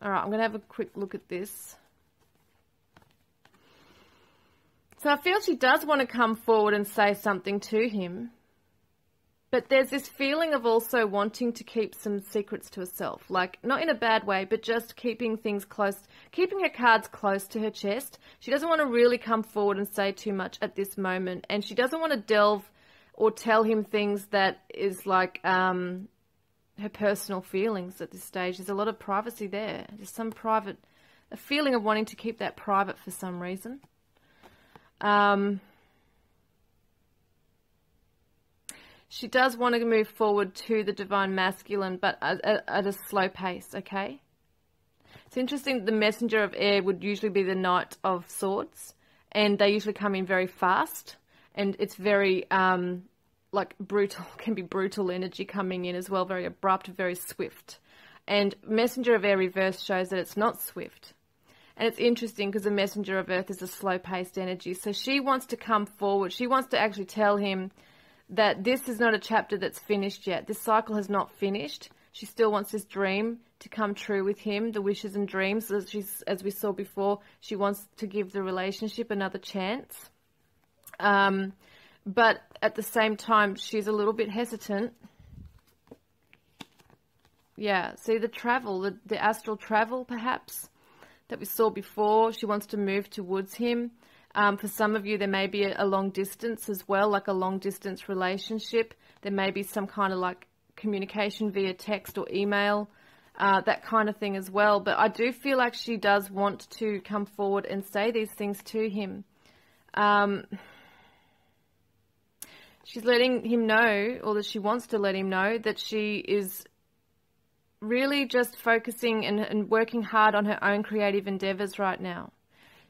All right, I'm going to have a quick look at this. So I feel she does want to come forward and say something to him. But there's this feeling of also wanting to keep some secrets to herself. Like, not in a bad way, but just keeping things close, keeping her cards close to her chest. She doesn't want to really come forward and say too much at this moment. And she doesn't want to delve or tell him things that is like her personal feelings at this stage. There's a lot of privacy there. There's some a feeling of wanting to keep that private for some reason. She does want to move forward to the Divine Masculine, but at a slow pace, okay? It's interesting, the Messenger of Air would usually be the Knight of Swords, and they usually come in very fast, and it's very, like, brutal, can be brutal energy coming in as well, very abrupt, very swift. And Messenger of Air reverse shows that it's not swift. And it's interesting because the Messenger of Earth is a slow-paced energy. So she wants to come forward. She wants to actually tell him that this is not a chapter that's finished yet. This cycle has not finished. She still wants this dream to come true with him, the wishes and dreams. As we saw before, she wants to give the relationship another chance. But at the same time, she's a little bit hesitant. Yeah, see the travel, the astral travel perhaps that we saw before. She wants to move towards him. For some of you, there may be a long distance as well, like a long distance relationship. There may be some kind of like communication via text or email, that kind of thing as well. But I do feel like she does want to come forward and say these things to him. She's letting him know, or that she wants to let him know, that she is really just focusing and working hard on her own creative endeavors right now.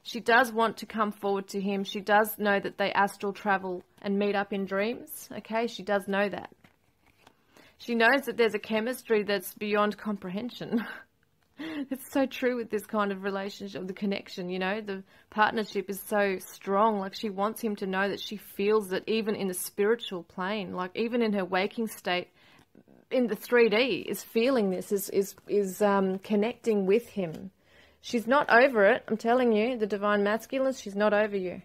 She does want to come forward to him. She does know that they astral travel and meet up in dreams. Okay, she does know that. She knows that there's a chemistry that's beyond comprehension. It's so true with this kind of relationship, the connection, you know, the partnership is so strong. Like, she wants him to know that she feels it even in the spiritual plane, like even in her waking state, in the 3D, is feeling this, is connecting with him. She's not over it. I'm telling you, the divine masculine, she's not over you.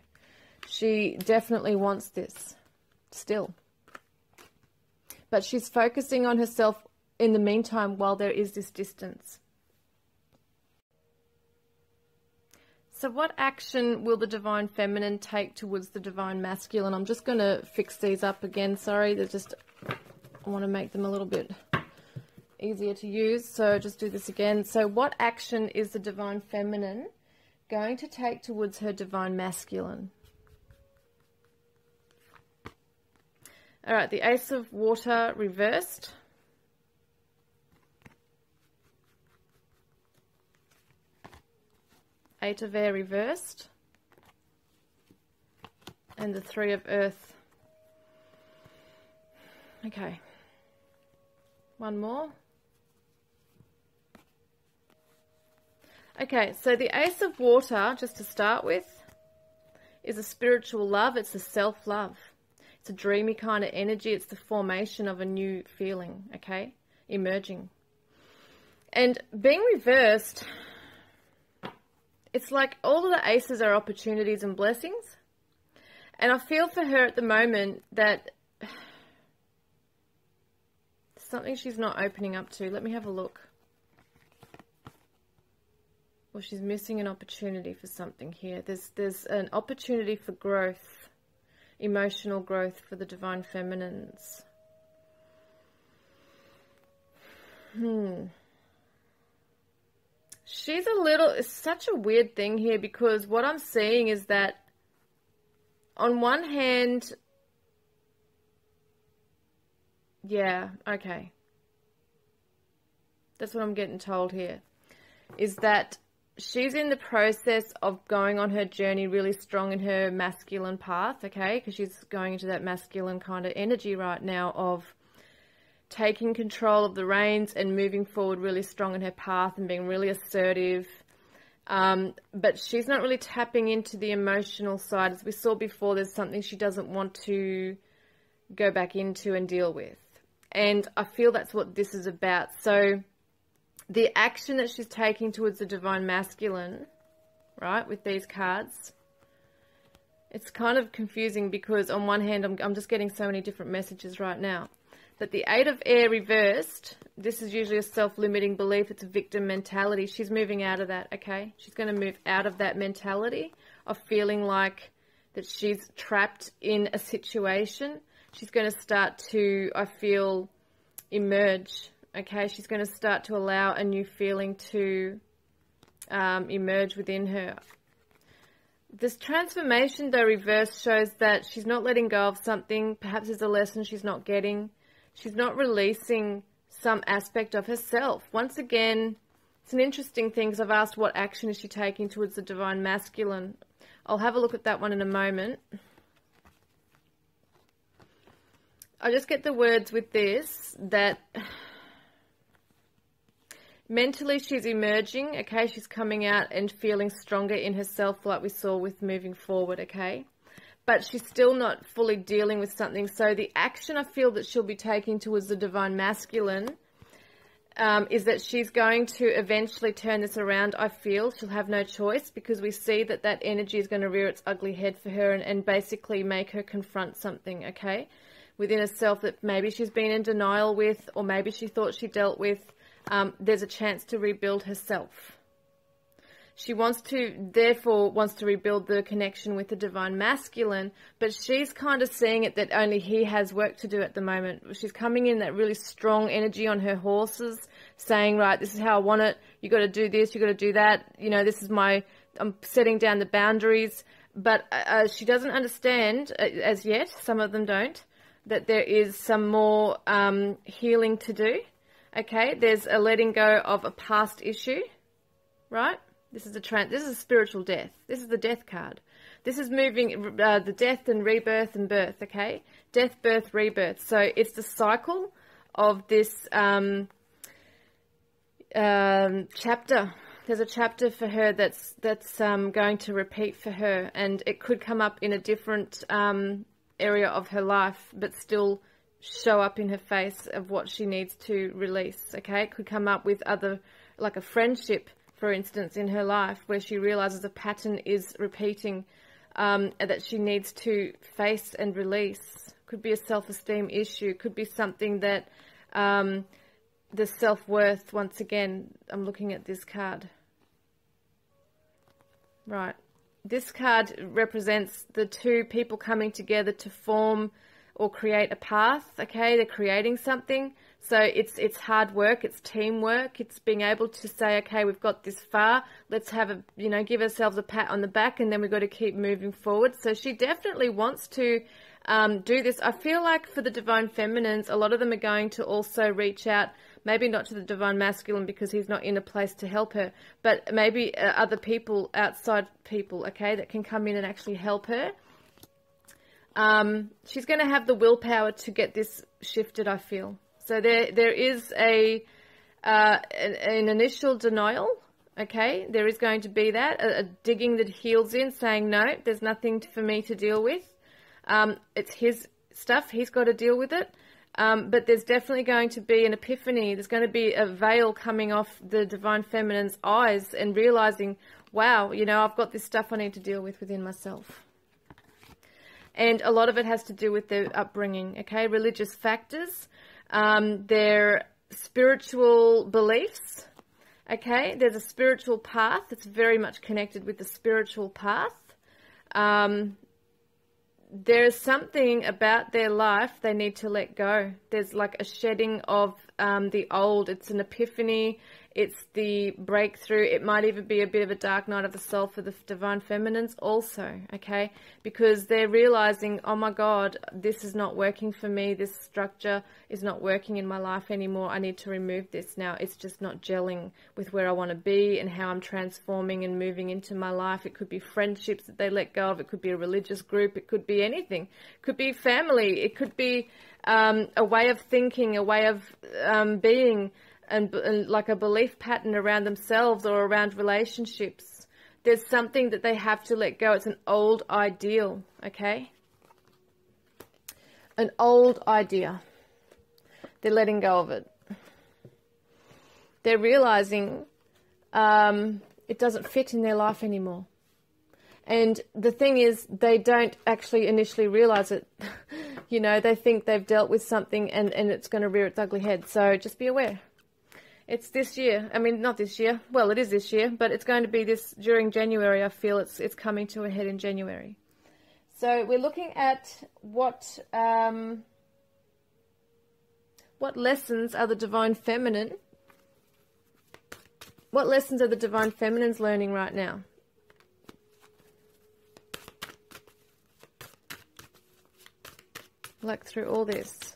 She definitely wants this still. But she's focusing on herself in the meantime while there is this distance. So what action will the divine feminine take towards the divine masculine? I'm just going to fix these up again. Sorry, they're just, I want to make them a little bit easier to use. So just do this again. So what action is the divine feminine going to take towards her divine masculine? All right, the Ace of Water reversed. Eight of Air reversed. And the Three of Earth. Okay. One more. Okay, so the Ace of Water, just to start with, is a spiritual love. It's a self-love. It's a dreamy kind of energy. It's the formation of a new feeling, okay? Emerging. And being reversed, it's like all of the aces are opportunities and blessings. And I feel for her at the moment that something she's not opening up to. Let me have a look. Well, she's missing an opportunity for something here. There's an opportunity for growth, emotional growth for the divine feminines. She's a little, it's such a weird thing here, because what I'm seeing is that on one hand, yeah, okay. That's what I'm getting told here, is that she's in the process of going on her journey really strong in her masculine path, okay? Because she's going into that masculine kind of energy right now of taking control of the reins and moving forward really strong in her path and being really assertive. But she's not really tapping into the emotional side. As we saw before, there's something she doesn't want to go back into and deal with. And I feel that's what this is about. So the action that she's taking towards the divine masculine, right, with these cards, it's kind of confusing because on one hand, I'm just getting so many different messages right now. But the Eight of Air reversed, this is usually a self-limiting belief. It's a victim mentality. She's moving out of that, okay? She's going to move out of that mentality of feeling like that she's trapped in a situation. She's going to start to, I feel, emerge, okay? She's going to start to allow a new feeling to emerge within her. This transformation, though, reverse shows that she's not letting go of something. Perhaps there's a lesson she's not getting. She's not releasing some aspect of herself. Once again, it's an interesting thing because I've asked what action is she taking towards the divine masculine. I'll have a look at that one in a moment. I just get the words with this that mentally she's emerging, okay? She's coming out and feeling stronger in herself like we saw with moving forward, okay? But she's still not fully dealing with something. So the action I feel that she'll be taking towards the divine masculine is that she's going to eventually turn this around, I feel. She'll have no choice because we see that that energy is going to rear its ugly head for her and basically make her confront something, okay, within herself that maybe she's been in denial with or maybe she thought she dealt with. There's a chance to rebuild herself. She therefore wants to rebuild the connection with the divine masculine, but she's kind of seeing it that only he has work to do at the moment. She's coming in that really strong energy on her horses, saying, right, this is how I want it. You got to do this, you got to do that. You know, this is I'm setting down the boundaries. But she doesn't understand as yet, some of them don't, that there is some more healing to do. Okay, there's a letting go of a past issue, right? This is a spiritual death. This is the death card. This is moving the death and rebirth and birth, okay? Death, birth, rebirth. So it's the cycle of this chapter. There's a chapter for her that's going to repeat for her, and it could come up in a different area of her life, but still show up in her face of what she needs to release. Okay, it could come up with other, like a friendship, for instance, in her life where she realizes a pattern is repeating, that she needs to face and release. Could be a self-esteem issue. Could be something that the self-worth. Once again, I'm looking at this card. Right. This card represents the two people coming together to form or create a path. Okay, they're creating something. So it's hard work, it's teamwork, it's being able to say, okay, we've got this far, let's have a, give ourselves a pat on the back, and then we've got to keep moving forward. So she definitely wants to do this. I feel like for the Divine Feminines, a lot of them are going to also reach out, maybe not to the Divine Masculine because he's not in a place to help her, but maybe other people, outside people, okay, that can come in and actually help her. She's going to have the willpower to get this shifted, I feel. So there is an initial denial, okay? There is going to be that, a digging the heels in, saying, no, there's nothing for me to deal with. It's his stuff. He's got to deal with it. But there's definitely going to be an epiphany. There's going to be a veil coming off the Divine Feminine's eyes and realizing, wow, I've got this stuff I need to deal with within myself. And a lot of it has to do with their upbringing, okay? Religious factors, their spiritual beliefs, okay? There's a spiritual path that's very much connected with the spiritual path. There's something about their life they need to let go. There's like a shedding of the old. It's an epiphany. It's the breakthrough. It might even be a bit of a dark night of the soul for the Divine Feminines also, okay? Because they're realizing, oh my God, this is not working for me. This structure is not working in my life anymore. I need to remove this now. It's just not gelling with where I want to be and how I'm transforming and moving into my life. It could be friendships that they let go of. It could be a religious group. It could be anything. It could be family. It could be a way of thinking, a way of being, and like a belief pattern around themselves or around relationships. There's something that they have to let go. It's an old ideal, okay? An old idea. They're letting go of it. They're realizing it doesn't fit in their life anymore. And the thing is, they don't actually initially realize it. They think they've dealt with something and it's going to rear its ugly head. So just be aware. It's this year. I mean, not this year. Well, it is this year, but it's going to be this during January. I feel it's coming to a head in January. So we're looking at what lessons are the Divine Feminine? What lessons are the Divine Feminines learning right now? Like through all this.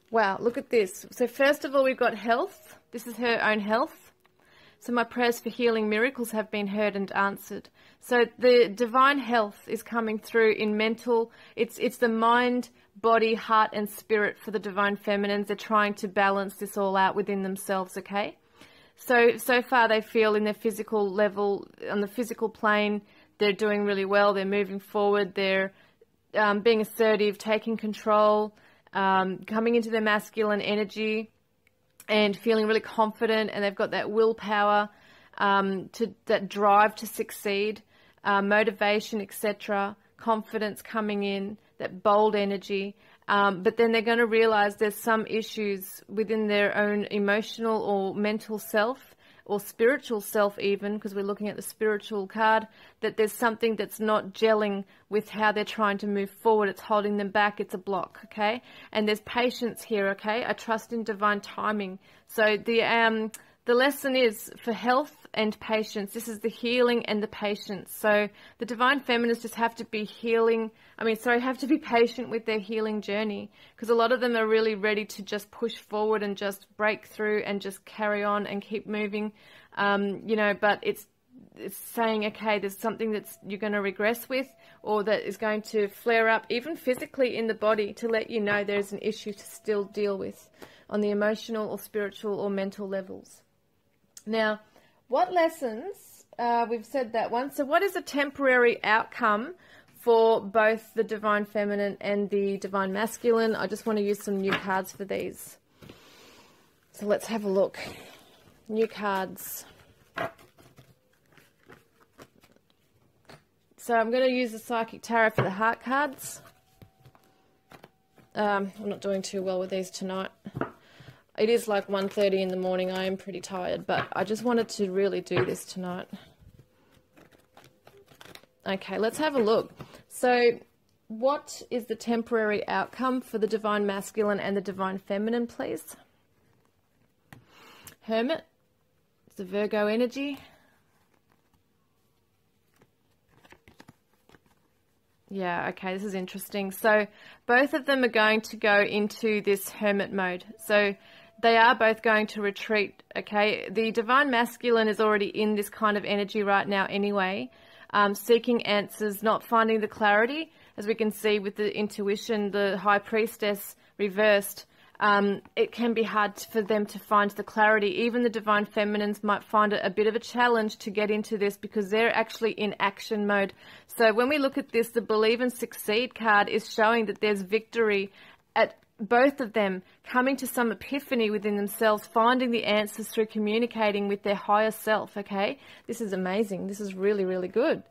Wow, look at this. So first of all, we've got health. This is her own health. So my prayers for healing miracles have been heard and answered. So the divine health is coming through in mental. It's the mind, body, heart and spirit for the Divine Feminines. They're trying to balance this all out within themselves, okay? So far they feel in their physical level, on the physical plane, they're doing really well. They're moving forward. They're being assertive, taking control, coming into their masculine energy and feeling really confident, and they've got that willpower, that drive to succeed, motivation, etc., confidence coming in, that bold energy. But then they're going to realize there's some issues within their own emotional or mental self or spiritual self even, because we're looking at the spiritual card, that there's something that's not gelling with how they're trying to move forward. It's holding them back. It's a block, okay? And there's patience here, okay? I trust in divine timing. So the lesson is for health and patience. This is the healing and the patience. So the Divine Feminines just have to be have to be patient with their healing journey, because a lot of them are really ready to just push forward and just break through and just carry on and keep moving. But it's saying, okay, there's something that's you're going to regress with, or that is going to flare up even physically in the body, to let you know there's an issue to still deal with on the emotional or spiritual or mental levels. Now, what lessons, we've said that one. So what is a temporary outcome for both the Divine Feminine and the Divine Masculine? I just want to use some new cards for these. So let's have a look. New cards. So I'm going to use the Psychic Tarot for the heart cards. I'm not doing too well with these tonight. It is like 1:30 in the morning. I am pretty tired, but I just wanted to really do this tonight. Okay, let's have a look. So what is the temporary outcome for the Divine Masculine and the Divine Feminine, please? Hermit. It's the Virgo energy. Yeah, okay, this is interesting. So both of them are going to go into this hermit mode. So they are both going to retreat, okay? The Divine Masculine is already in this kind of energy right now anyway, seeking answers, not finding the clarity. As we can see with the intuition, the High Priestess reversed, it can be hard for them to find the clarity. Even the Divine Feminines might find it a bit of a challenge to get into this, because they're actually in action mode. So when we look at this, the Believe and Succeed card is showing that there's victory at both of them, coming to some epiphany within themselves, finding the answers through communicating with their higher self, okay? This is amazing. This is really, really good.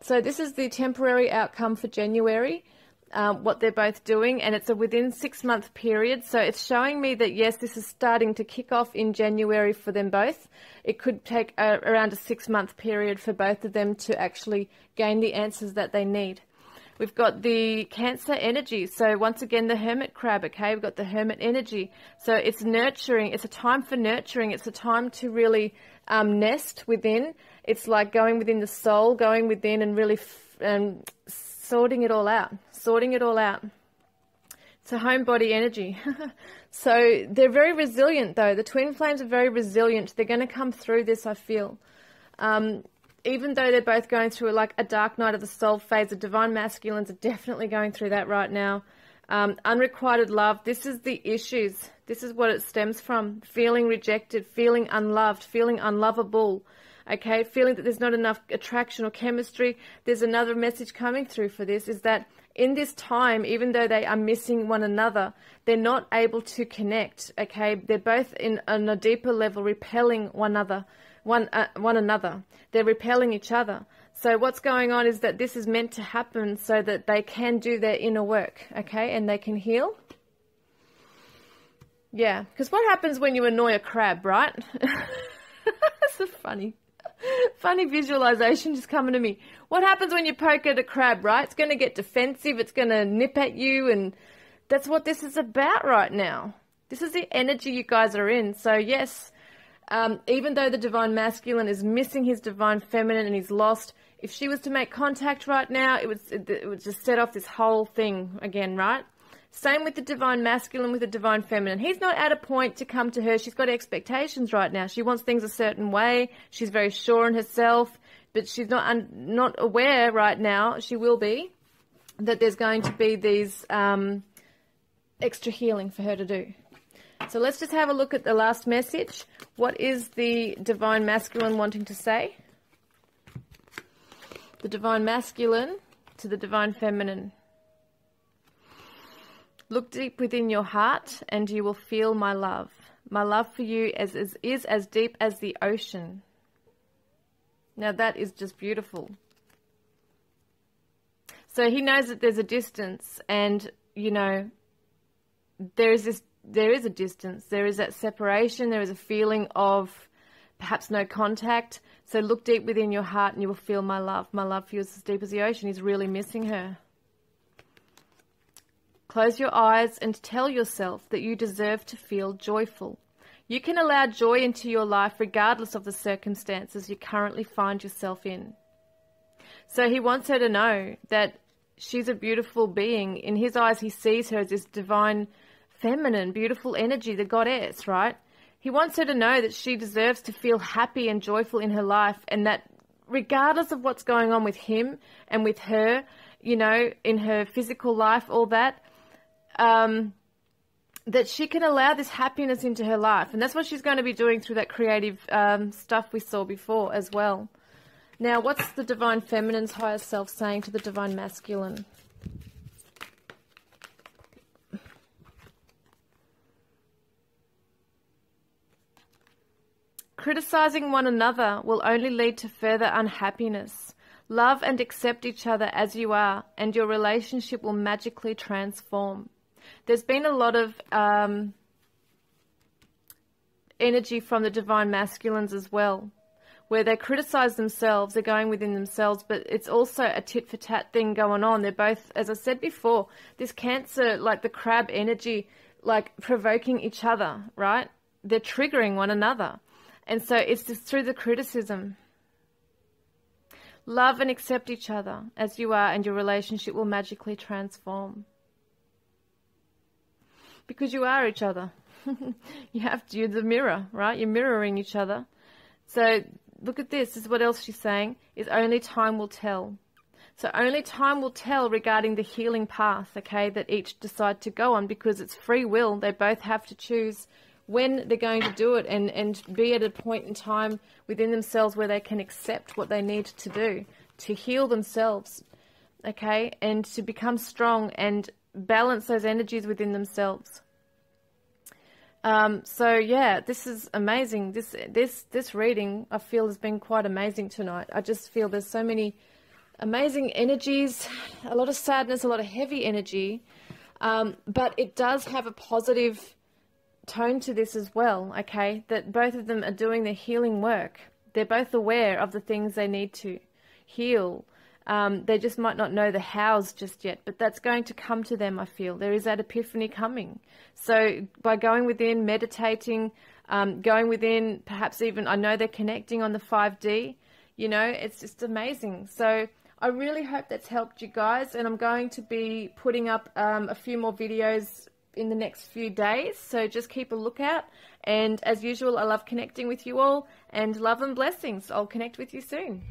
So this is the temporary outcome for January. What they're both doing, and it's a within 6-month period. So it's showing me that, yes, this is starting to kick off in January for them both. It could take around a 6-month period for both of them to actually gain the answers that they need. We've got the Cancer energy. So once again, the Hermit crab, okay? We've got the Hermit energy. So it's nurturing. It's a time for nurturing. It's a time to really nest within. It's like going within the soul, going within and really sorting it all out. Sorting it all out. It's a home body energy. So they're very resilient, though. The twin flames are very resilient. They're going to come through this, I feel. Even though they're both going through like a dark night of the soul phase, the Divine Masculines are definitely going through that right now. Unrequited love. This is the issues. This is what it stems from. Feeling rejected, feeling unloved, feeling unlovable. Okay, feeling that there's not enough attraction or chemistry. There's another message coming through for this, is that in this time, even though they are missing one another, they're not able to connect, okay? They're both on a deeper level repelling one another. They're repelling each other. So what's going on is that this is meant to happen so that they can do their inner work, okay? And they can heal. Yeah, because what happens when you annoy a crab, right? That's a funny visualization just coming to me. What happens when you poke at a crab, right? It's going to get defensive. It's going to nip at you. And that's what this is about right now. This is the energy you guys are in. So yes, even though the Divine Masculine is missing his Divine Feminine and he's lost, if she was to make contact right now, it would just set off this whole thing again, right? Same with the Divine Masculine with the Divine Feminine. He's not at a point to come to her. She's got expectations right now. She wants things a certain way. She's very sure in herself, but she's not aware right now, she will be, that there's going to be these extra healing for her to do. So let's just have a look at the last message. What is the Divine Masculine wanting to say? The Divine Masculine to the Divine Feminine. Look deep within your heart and you will feel my love. My love for you is as deep as the ocean. Now that is just beautiful. So he knows that there's a distance, and, you know, there is a distance. There is that separation. There is a feeling of perhaps no contact. So look deep within your heart and you will feel my love. My love for you is as deep as the ocean. He's really missing her. Close your eyes and tell yourself that you deserve to feel joyful. You can allow joy into your life regardless of the circumstances you currently find yourself in. So he wants her to know that she's a beautiful being. In his eyes, he sees her as this divine feminine, beautiful energy, the goddess, right? He wants her to know that she deserves to feel happy and joyful in her life, and that regardless of what's going on with him and with her, you know, in her physical life, all that, that she can allow this happiness into her life. And that's what she's going to be doing through that creative stuff we saw before as well. Now, what's the Divine Feminine's higher self saying to the Divine Masculine? Criticizing one another will only lead to further unhappiness. Love and accept each other as you are, and your relationship will magically transform. There's been a lot of energy from the Divine Masculines as well, where they criticize themselves, they're going within themselves, but it's also a tit-for-tat thing going on. They're both, as I said before, this Cancer, like the crab energy, like provoking each other, right? They're triggering one another. And so it's just through the criticism. Love and accept each other as you are, and your relationship will magically transform. Because you are each other. You're the mirror, right? You're mirroring each other. So look at this. This is what else she's saying, is only time will tell. So only time will tell regarding the healing path, okay, that each decide to go on, because it's free will. They both have to choose when they're going to do it, and be at a point in time within themselves where they can accept what they need to do to heal themselves, okay, and to become strong and balance those energies within themselves. So yeah, this is amazing. This reading, I feel, has been quite amazing tonight. I just feel there's so many amazing energies, a lot of sadness, a lot of heavy energy, but it does have a positive tone to this as well, okay, that both of them are doing their healing work. They're both aware of the things they need to heal. They just might not know the hows just yet, but that's going to come to them, I feel. There is that epiphany coming. So by going within, meditating, going within, perhaps even, I know they're connecting on the 5D, you know, it's just amazing. So I really hope that's helped you guys, and I'm going to be putting up a few more videos in the next few days, so just keep a lookout. And as usual, I love connecting with you all, and love and blessings. I'll connect with you soon.